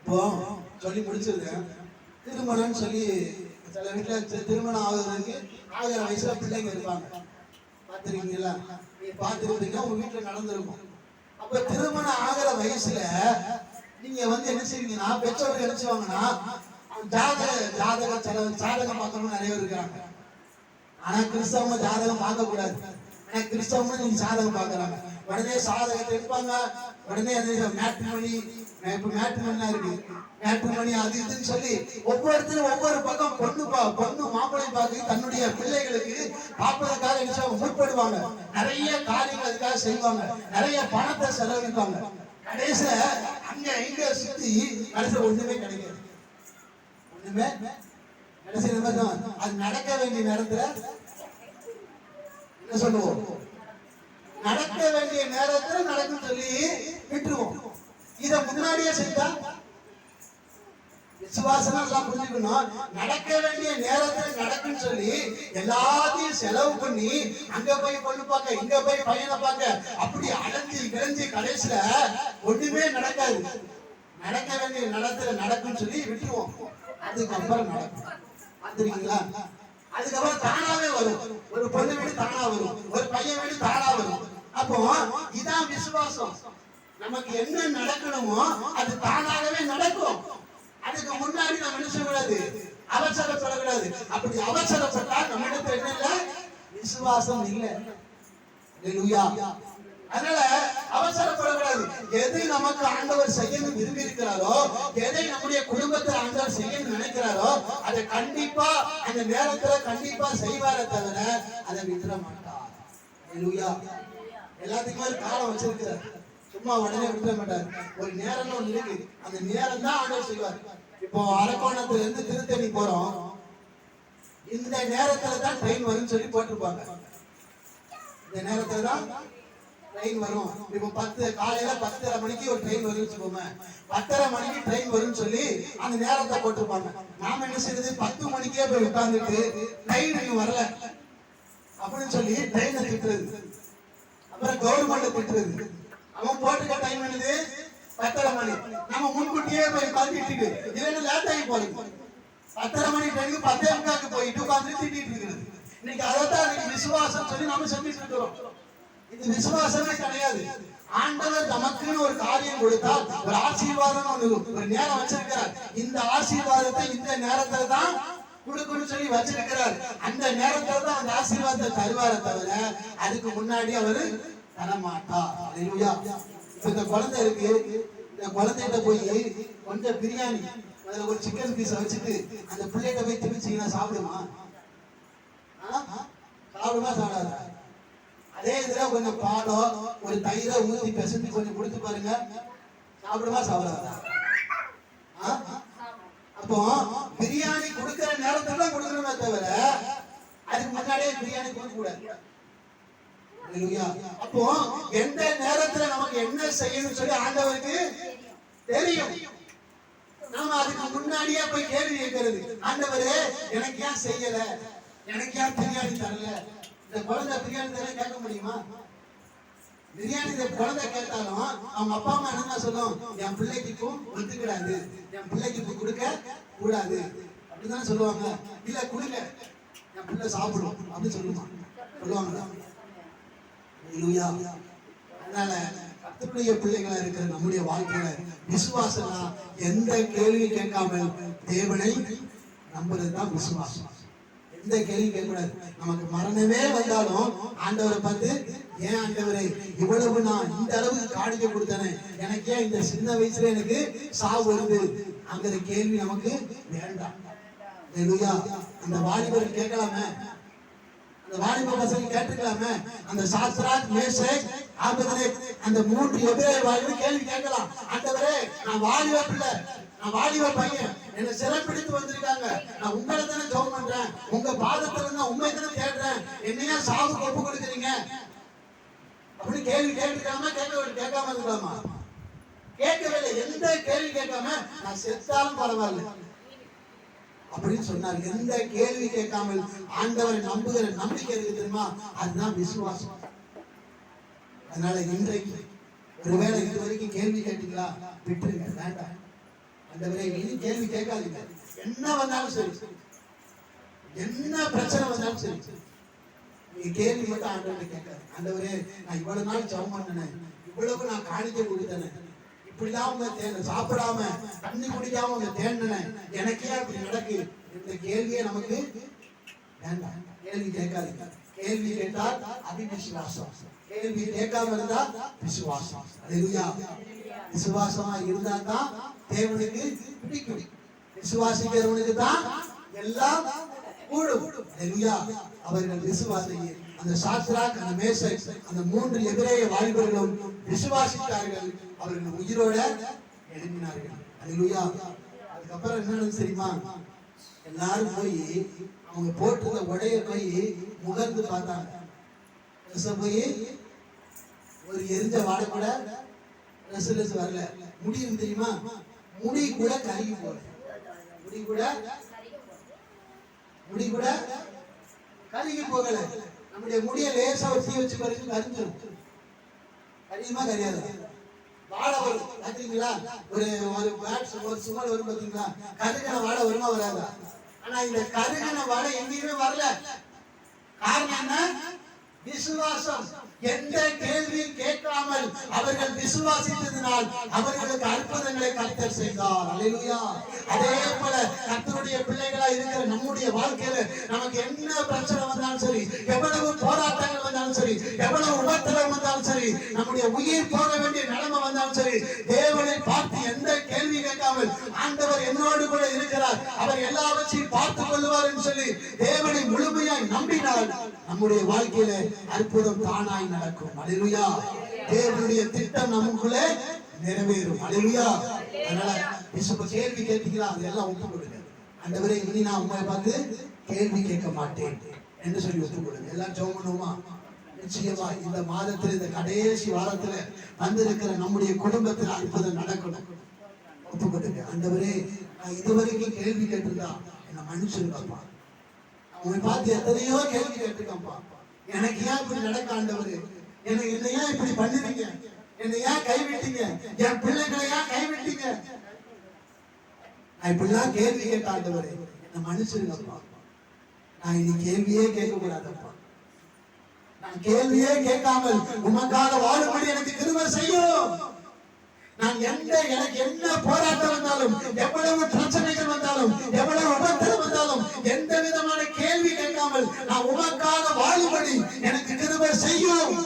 இப்போ சொல்லி முடிச்சிருக்கேன். திருமணம் சொல்லி சில வீட்டுல திருமணம் ஆகிற வயசுல பிள்ளைங்க இருப்பாங்க. பார்த்திருக்கீங்களா? நீங்க பார்த்திருப்பீங்க, உங்க வீட்டுல நடந்திருக்கும். அப்ப திருமணம் ஆகிற வயசுல நீங்க என்ன செய்வீங்கன்னா, பெற்றோர்கள் என்ன செய்வாங்கன்னா, ஜாதகம் பார்க்கணும்னு நிறைய பேர் இருக்காங்க. ஆனா கிறிஸ்தவங்க ஜாதகம் பார்க்க கூடாது. ஆனா கிறிஸ்தவங்க நீங்க ஜாதகம் பார்க்கறாங்க. உடனே சாதகத்தை எடுப்பாங்க. உடனே மேட்ரிமோனி இருக்கு, மேட்ரிமோனி அது இதுன்னு சொல்லி ஒவ்வொருத்தரும் ஒவ்வொரு பக்கம் பொண்ணு மாப்பிள்ளை பார்த்து தன்னுடைய பிள்ளைகளுக்கு பார்ப்பதற்காக முற்படுவாங்க. நிறைய காரியங்கள் அதுக்காக செய்வாங்க. நிறைய பணத்தை செலவழிப்பாங்க. கடைசியில அங்க இங்க சுத்தி கடைசியில ஒண்ணுமே கிடைக்காது. ஒண்ணுமே கடைசியில அது நடக்க வேண்டிய நேரத்துல என்ன சொல்லுவோம், நடக்க வேண்டிய நேரத்துல நடக்கும் சொல்லி விட்டுருவோம். இத முன்னாடியே செஞ்சா விசுவாசம் எல்லாம் புரிஞ்சுக்கணும். நடக்க வேண்டிய நேரத்துல நடக்குன்னு சொல்லி எல்லாத்தையும் செலவு பண்ணி அங்க போய் பொண்ணு பார்க்க, இங்க போய் பையனை பார்க்க, அப்படி அலைஞ்சு கிழஞ்சி கடைசியில ஒண்ணுமே நடக்காது. நடக்க வேண்டிய நேரத்துல நடக்குன்னு சொல்லி விட்டுருவோம். அதுக்கப்புறம் நடக்கும். பார்த்துருக்கீங்களா? அதுக்கப்புறம் தானாவே வரும். ஒரு பொண்ணு வீடு தானா வரும், ஒரு பையன் வீடு தானா வரும். அப்போ இதான் விசுவாசம். நமக்கு என்ன நடக்கணுமோ அது தானாகவே நடக்கும். அதுக்கு முன்னாடி நம்ம என்ன செய்யக்கூடாது, அவசரப்படக்கூடாது. அப்படி அவசரப்பட்டா நம்ம இடத்துல என்ன இல்ல, விசுவாசம் இல்லை. அதனால அவசரப்படக்கூடாது. எதை நமக்கு ஆண்டவர் செய்யணும் விரும்பி இருக்கிறாரோ, எதை நம்முடைய குடும்பத்தை ஆண்டவர் செய்யணும் நினைக்கிறாரோ, அதை கண்டிப்பா அந்த நேரத்துல கண்டிப்பா செய்வாரே தவிர அதை விட்டுற மாட்டார். எல்லாத்துக்குமே ஒரு காலம் வச்சிருக்கிறார். சும்மா உடனே விட்டுற மாட்டார். ஒரு நேரம் ஒண்ணு இருக்கு, அந்த நேரம் தான் ஆண்டவர் செய்வார். இப்போ அரக்கோணத்துல இருந்து திருத்தணி போறோம், இந்த நேரத்துல தான் ட்ரெயின் வரும்னு சொல்லி போட்டிருப்பாங்க. இந்த நேரத்துல தான் ட்ரெயின் வரும். இப்போ காலையில 10:30 மணிக்கு ஒரு ட்ரெயின் வரும்னு வச்சுக்கோங்க. 10:30 மணிக்கு ட்ரெயின் வரும்னு சொல்லி அந்த நேரத்தை போட்டிருப்பாங்க. நாம என்ன செய்யறது, 10 மணிக்கே போய் உட்கார்ந்துட்டு ட்ரெயின் இன்னும் வரல அப்படின்னு சொல்லி ட்ரெயினை திட்டுறது, அப்புறம் கவர்மெண்ட் திட்டுறது. அவன் போட்டுக்க டைம் என்னது 10:30 மணி. நம்ம முன்கூட்டியே போய் உட்கார்ந்துட்டு இல்லைன்னு லேட் ஆகி போறது. 10:30 மணி ட்ரெயினுக்கு 10:45 போயிட்டு உட்கார்ந்து திட்டிட்டு இருக்கிறது. இன்னைக்கு அதைத்தான் விசுவாசம் சொல்லி நம்ம செஞ்சுட்டு இருக்கிறோம். இது விசுவாசமே கிடையாது. ஆண்டவர் நமக்குன்னு ஒரு காரியம் கொடுத்தால், ஒரு ஆசீர்வாதம் ஒரு நேரம் வச்சிருக்கிறார். இந்த ஆசீர்வாதத்தை இந்த நேரத்துல தான் கொடுக்கணும்னு சொல்லி வச்சிருக்கிறார். அந்த நேரத்துல தான் அந்த ஆசீர்வாதத்தை தருவார தவிர அதுக்கு முன்னாடி அவரு தரமாட்டார். அல்லேலூயா. இந்த குழந்தை இருக்கு, இந்த குழந்தைகிட்ட போய் கொஞ்சம் பிரியாணி அதுல ஒரு சிக்கன் பீஸ் வச்சுட்டு அந்த பிள்ளைகிட்ட போய் திணிச்சீங்கன்னா சாப்பிடுமா? சாப்பிடுமா? சாப்பிடாதா? அதே இதுல கொஞ்சம் பாலோ ஒரு தயிரை ஊத்தி பெசஞ்சு கொஞ்சம் கொடுத்து பாருங்க, சாப்பிடுமா? சாப்பிடாதா? அப்போ பிரியாணி கொடுக்கிற நேரத்துல தான் கொடுக்கணுமே தவிர அதுக்கு முன்னாடியே பிரியாணி கொடுக்க கூடாது. அப்போ எந்த நேரத்துல நமக்கு என்ன செய்யணும்னு சொல்லி ஆண்டவருக்கு தெரியும். நாம அதுக்கு முன்னாடியே போய் கேள்வி கேட்கிறது, ஆண்டவரே எனக்கு ஏன் செய்யல, எனக்கு ஏன் பிரியாணி தரல? இந்த குழந்தை பிரியாணி தரல கேட்க முடியுமா? பிரியாணி இந்த குழந்தை கேட்டாலும் அவங்க அப்பா அம்மா என்ன சொல்லும், என் பிள்ளைக்கு ஒத்துக்கிடாது, என் பிள்ளைக்கு கொடுக்க கூடாது அப்படிதான் சொல்லுவாங்க. இல்ல கொடுங்க, என் பிள்ளை சாப்பிடும் அப்படின்னு சொல்லுவாங்களா? அதனால கர்த்தருடைய பிள்ளைகளா இருக்கிற நம்முடைய வாழ்க்கையில விசுவாசம் எந்த கேள்வி கேட்காமல் தேவனை நம்புறதுதான் விசுவாசம். எந்த கேள்வி கேட்கக்கூடாது. நமக்கு மரணமே வந்தாலும் ஆண்டவரை பார்த்து, ஏன் ஆண்டவரை இவ்வளவு நான் இந்த அளவுக்கு காணிக்க கொடுத்தேனே, எனக்கு ஏன் இந்த சின்ன வயசுல எனக்கு சாவு வருது அங்கிற கேள்வி நமக்கு வேண்டாம். அந்த வாலிபர் கேட்கலாமே, அந்த வாலிப பசங்க கேட்டுக்கலாமே, அந்த சாத்ராக் மேஷக் ஆபேத்நேகோ அந்த 3 எபிரேய வாலிபர் கேள்வி கேட்கலாம், ஆண்டவரே நான் வாலிப பிள்ளை, நான் வாலிப பையன், என்ன சிறைப்பிடித்து வந்திருக்காங்க, நான் உங்களை தானே ஜெபம் பண்றேன், உங்க பாதத்துல இருந்து உண்மை தானே தேடுறேன், என்னையா சாவுக்கு ஒப்பு கொடுக்குறீங்க அப்படின்னு கேள்வி கேட்டுக்காம கேட்காம இருக்கலாமா? கேட்கவே இல்லை. எந்த கேள்வி கேட்காம நான் செத்தாலும் பரவாயில்ல அப்படின்னு சொன்னார். எந்த கேள்வி கேட்காமல் ஆண்டவரை நம்புகிற நம்பிக்கை இருக்கு தெரியுமா? அதுதான் விசுவாசம். அதனால இன்றைக்கு ஒருவேளை இது வரைக்கும் கேள்வி கேட்டீங்களா, விட்டுருங்க, வேண்டாம். ஆண்டவரே இனி கேள்வி கேட்காதீங்க. என்ன வந்தாலும் சரி, என்ன பிரச்சனை வந்தாலும் சரி, நீங்க கேள்வி மட்டும் ஆண்டவரை கேட்காது. ஆண்டவரே நான் இவ்வளவு நாள் ஜெபம் பண்ணேன், இவ்வளவு நான் காணிக்கை கொடுத்தேன், இப்படிதான் உங்க தேன சாப்பிடாம தண்ணி குடிக்காம உங்க தேடினேன், எனக்கே அப்படி நடக்கு. இந்த கேள்வியே நமக்கு வேண்டாம். கேள்வி கேட்காதீங்க. கேள்வி கேட்டால் அது விசுவாசம், கேள்வி கேட்காம இருந்தா விசுவாசம். அல்லேலூயா. விசுவாசமா இருந்தா தான் தேவனுக்கு பிடிக்கும். விசுவாசிக்கிறவனுக்கு தான் எல்லாம் கூடும். அல்லேலூயா. அவர்கள் விசுவாசிங்க. அந்த சாத்ராக், அந்த மேஷக், அந்த 3 எபிரேய வாலிபர்களும் விசுவாசித்தார்கள். அவர்கள் உயிரோட எழுப்பினார்கள். அல்லேலூயா. அதுக்கப்புறம் என்ன நடந்துச்சு தெரியுமா? எல்லாரும் போய் அவங்க போட்டுள்ள உடைய போய் முகர்ந்து பார்த்தாங்க. போய் ஒரு எரிஞ்ச வாடை கூட ரசு வரல. முடி தெரியுமா? முடி கூட கருகி போல. முடி கூட கருகி போகல. நம்முடைய முடிய லேசா வச்சு வச்சு பறிச்சு கரிஞ்சிடும். கரியுமா கரியாது? வாழை வரும் பாத்தீங்களா? ஒரு சுமல் வரும் பாத்தீங்களா? கருகின வாழை வருமா வராதா? ஆனா இந்த கருகின வாழை எங்கேயுமே வரல. காரணம் என்ன? விசுவாசம். எந்த கேள்வியும் கேட்காமல் அவர்கள் விசுவாசித்ததினால் அவர்களுக்கு அற்புதங்களை கர்த்தர் செய்தார். அல்லேலூயா. அதே போல கர்த்தருடைய பிள்ளைகளா இருக்கிற நம்முடைய வாழ்க்கையில நமக்கு என்ன பிரச்சனை வந்தாலும் சரி, எவ்வளவு போராட்டங்கள் வந்தாலும் சரி, எவ்வளவு உபத்திரம் வந்தாலும் சரி, நம்முடைய உயிர் போக வேண்டிய நிலைமை வந்தாலும் சரி, தேவனை பார்த்து எந்த கேள்வி கேட்காமல் ஆண்டவர் என்னோடு கூட இருக்கிறார், அவர் எல்லாவற்றையும் பார்த்துக் கொள்வார் என்று சொல்லி தேவனை முழுமையாய் நம்பினால் நம்முடைய வாழ்க்கையில அற்புதம் தானாய் நடக்கும். அல்லேலூயா. தேவனுடைய திட்டம் நமக்குள்ளே நிறைவேறும். அல்லேலூயா. அதனால இப்ப கேள்வி கேட்டீங்களா, அதெல்லாம் ஒப்பு கொடுங்க. ஆண்டவரே இனி நான் உங்களை பார்த்து கேள்வி கேட்க மாட்டேன் என்று சொல்லி ஒப்பு கொடுங்க. எல்லாம் ஜெபம் பண்ணுவோமா? நிச்சயமா இந்த மாதத்தில், இந்த கடைசி வாரத்துல வந்திருக்கிற நம்முடைய குடும்பத்தில் அற்புதம் நடக்கணும். ஒப்பு கொடுங்க. ஆண்டவரே நான் இதுவரைக்கும் கேள்வி கேட்டிருந்தா என்ன மன்னிச்சிருக்கப்பா. உங்களை பார்த்து எத்தனையோ கேள்வி கேட்டிருக்கப்பா. எனக்கு ஏன் இப்படி நடக்க ஆண்டவரே? என்ன ஏன் இப்படி பண்ணுவீங்க? என்னை ஏன் கைவிட்டீங்க? என் பிள்ளைகளை ஏன் கைவிட்டீங்க? நான் இப்படிலாம் கேள்வி கேட்ட ஆண்டவரே என்ன மன்னிச்சிருங்கப்பா. நான் இனி கேள்வியே கேட்க கூடாதப்பா. நான் நான் கேள்வியே கேட்காமல் உமக்காக வாழும்படி எனக்கு கிருபை செய்யும். நான் எனக்கு என்ன போராட்டம் வந்தாலும், எவ்வளவு பிரச்சனைகள் வந்தாலும், எவ்வளவு உபத்திரம் வந்தாலும், எந்த விதமான கேள்வி கேட்காமல் நான் உமக்காக வாழும்படி எனக்கு கிருபை செய்யும்.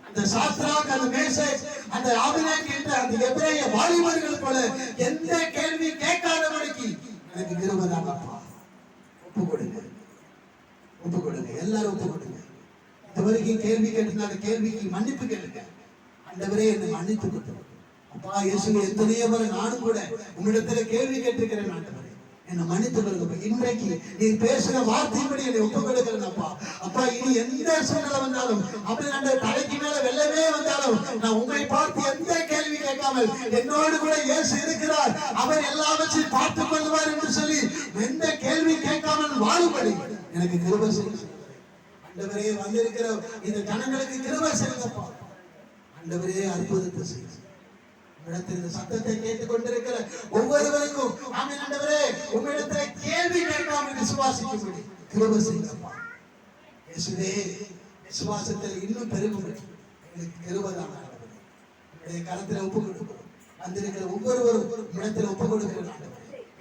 அந்த சாத்ராக், அந்த மேஷாக், அந்த ஆபிரகாம் என்ற அந்த எபிரேய வாலிபர்கள் போல எந்த கேள்வி கேட்காதபடிக்கு எனக்கு கிருபை தாங்கப்பா. ஒப்பு கொடுங்க, ஒப்பு கொடுங்க, எல்லாரும் ஒப்பு கொடுங்க. இதுவரைக்கும் கேள்வி கேட்டிருந்த கேள்விக்கு மன்னிப்பு கேளுங்க. ஆண்டவரே என்னை மன்னித்து கொடுத்தோம் அப்பா. இயேசுவே, எத்தனையோ முறை நானும் கூட உம்மிடத்துல கேள்வி கேட்டிருக்கிறேன். ஆண்டவரே என்னை மன்னித்து கொடுங்க. இன்றைக்கு நீ பேசுற வார்த்தைப்படி என்னை ஒப்பு கொடுக்கிறேன் அப்பா. அப்பா, இனி எந்த சூழ்நிலை வந்தாலும், அப்படி அந்த தலைக்கு மேல வெள்ளமே வந்தாலும், நான் உங்களை பார்த்து எந்த கேள்வி கேட்காமல் என்னோடு கூட இயேசு இருக்கிறார், அவர் எல்லாவற்றையும் பார்த்துக் கொள்வார் என்று சொல்லி எந்த கேள்வி கேட்காமல் வாழும்படி எனக்கு கிருபை செய்யுங்க. ஆண்டவரே, வந்திருக்கிற இந்த ஜனங்களுக்கு கிருபை செய்யுங்கப்பா. ஆண்டவரே, அற்புதத்தை செய்யுங்க. உம்மிடத்தில் இந்த சத்தத்தை கேட்டுக் கொண்டிருக்கிற ஒவ்வொருவருக்கும் ஆமென். ஆண்டவரே, உம்மிடத்தில் கேள்வி கேட்காமல் விசுவாசிக்கும்படி கிருபை செய்யுங்கப்பா. இயேசுவே, விசுவாசத்தில் இன்னும் பெருகும்படி எங்களுக்கு கிருபை தாங்க. ஆண்டவரே, உம்முடைய கரத்தில் ஒப்பு கொடுக்கிறோம். வந்திருக்கிற ஒவ்வொருவரும் உம்மிடத்தில் ஒப்பு கொடுக்கிறோம்.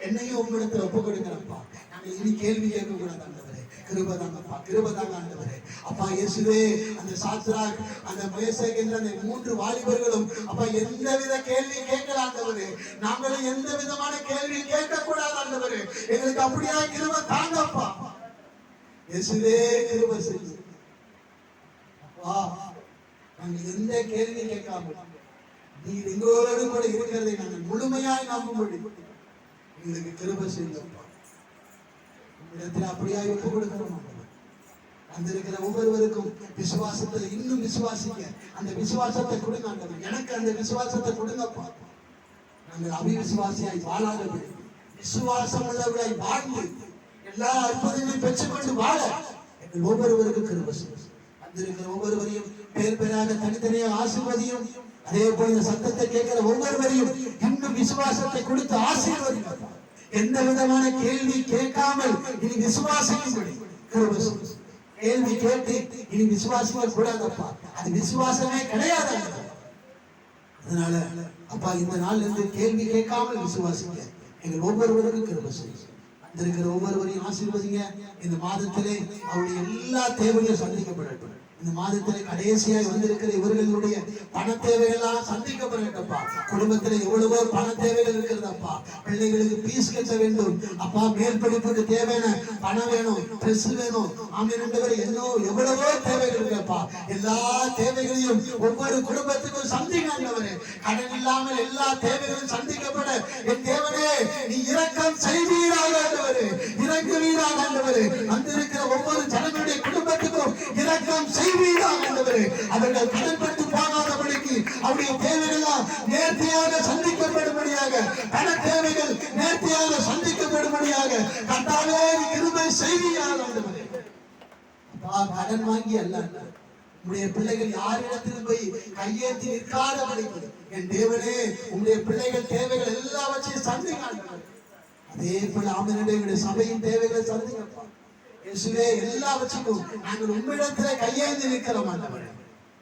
என்னையும் உம்மிடத்தில் ஒப்பு கொடுக்கிறப்பா. நாங்கள் இனி கேள்வி கேட்க கூடாது. ஆண்டவரே, கிருபை தாங்கப்பா, கிருபை தாங்க. ஆண்டவரே, அப்பா இயேசுவே, அந்த சாத்ராக், அந்த மேஷாக் என்ற அந்த 3 வாலிபர்களும் அப்பா எந்தவித கேள்வி கேட்கல. ஆண்டவரே, நாங்களும் எந்த விதமான கேள்வி கேட்க கூடாது. ஆண்டவரே, எங்களுக்கு அப்படியா கிருபை தாங்கப்பா. இயேசுவே, கிருபை செய்யுங்க அப்பா. நாங்கள் எந்த கேள்வி கேட்காம நீர் எங்களோடு கூட இருக்கிறதை நாங்கள் முழுமையாய் நம்பும்படி எங்களுக்கு கிருபை செய்யுங்கப்பா. இடத்துல அப்படியே ஒப்பு கொடுக்கிறோம். வந்திருக்கிற ஒவ்வொருவருக்கும் விசுவாசத்துல இன்னும் விசுவாசிக்க அந்த விசுவாசத்தை கொடுங்க. ஆண்டவர், எனக்கு அந்த விசுவாசத்தை கொடுங்கப்பா. நாங்கள் அவிசுவாசியாய் வாழாதபடி விசுவாசம் உள்ளவர்களாய் வாழ்ந்து எல்லா அற்புதங்களையும் பெற்றுக்கொண்டு வாழ எங்கள் ஒவ்வொருவருக்கும் கிருபை செய்யுங்க. வந்திருக்கிற ஒவ்வொருவரையும் பேர் பேராக தனித்தனியாக ஆசீர்வதியும். அதே போல இந்த சத்தத்தை கேட்கிற ஒவ்வொருவரையும் இன்னும் விசுவாசத்தை கொடுத்து ஆசீர்வதிங்க. எந்த விதமான கேள்வி கேட்காமல் இனி விசுவாசிக்கும்படி கிருபை செய்யுங்க. கேள்வி கேட்டு இனி விசுவாசிக்க கூடாதப்பா. அது விசுவாசமே கிடையாது. அதனால அப்பா, இந்த நாள்ல இருந்து கேள்வி கேட்காமல் விசுவாசிக்க எங்கள் ஒவ்வொருவருக்கும் கிருபை செய்யுங்க. வந்திருக்கிற ஒவ்வொருவரையும் ஆசீர்வதிங்க. இந்த மாதத்திலே அவருடைய எல்லா தேவையும் சந்திக்கப்படட்டும். இந்த மாதத்திலே கடைசியாய் வந்திருக்கிற இவர்களுடைய பண தேவைகள்லாம் சந்திக்கப்படட்டப்பா. குடும்பத்துல எவ்வளவோ பண தேவைகள் இருக்கிறதப்பா. பிள்ளைகளுக்கு பீஸ் கட்ட வேண்டும் அப்பா, மேல் படிப்புக்கு தேவையான பணம் வேணும், ட்ரெஸ் வேணும், ஆமென். இன்னும் எவ்வளவோ தேவைகள் இருக்குப்பா. எல்லா தேவைகளையும் ஒவ்வொரு குடும்பத்துக்கும் சந்திங்க. கடன் இல்லாமல் எல்லா தேவைகளும் சந்திக்கப்பட என் தேவனே நீ இரக்கம் செய்வீராக. இறங்குவீராக. வந்திருக்கிற ஒவ்வொரு ஜனங்களுடைய குடும்பத்துக்கும் இரக்கம் செய்வீராக. அவர்கள் கடன்பட்டு போகாதபடிக்கு அவருடைய தேவைகள் நேர்த்தியாக சந்திக்கப்படும்படியாக, பண தேவைகள் நேர்த்தியாக சந்திக்கப்படும்படியாக கர்த்தாவே கிருபை செய்வீராக. கடன் வாங்கி அல்ல, உம்முடைய பிள்ளைகள் யாரிடத்திலும் போய் கையேற்றி நிற்காதபடிக்கு என் தேவனே உம்முடைய பிள்ளைகள் தேவைகள் எல்லாவற்றையும் சந்திக்க. அதே போல ஆமென், சபையின் தேவைகளை சந்திங்கப்பா. இயேசுவே, எல்லாவற்றுக்கும் நாங்கள் உம்மிடத்திலே கையேந்தி நிற்கிறோம். ஆண்டவரே,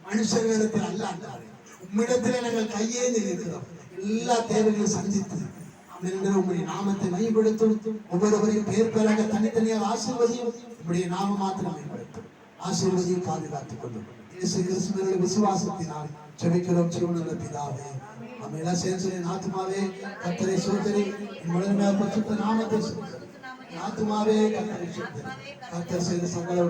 மனுஷர்களிடத்தில் அல்ல. ஆண்டவரே, உம்மிடத்திலே நாங்கள் கையேந்தி நிற்கிறோம். எல்லா தேவைகளையும் சந்தித்து ஆமென், உம்முடைய நாமத்தை மையப்படுத்தும். ஒவ்வொருவரையும் பேர் பேராக தனித்தனியாக ஆசீர்வதியும். உம்முடைய நாம மாத்திரம் மையப்படுத்தும். ஆசீர்வதியும் பாதுகாத்துக் கொள்ளும். இயேசு கிறிஸ்துவினுடைய விசுவாசத்தினால் ஜெபிக்கிறோம் ஜீவனுள்ள பிதாவே. நம்ம எல்லாம் சேர்ந்து ஆத்துமாவே கர்த்தரை ஸ்தோத்திரி, முழுமையாக பரிசுத்த நாமத்தை ஆத்துமாவே கர்த்தரை ஸ்தோத்திரி. கர்த்தர் செய்த சகல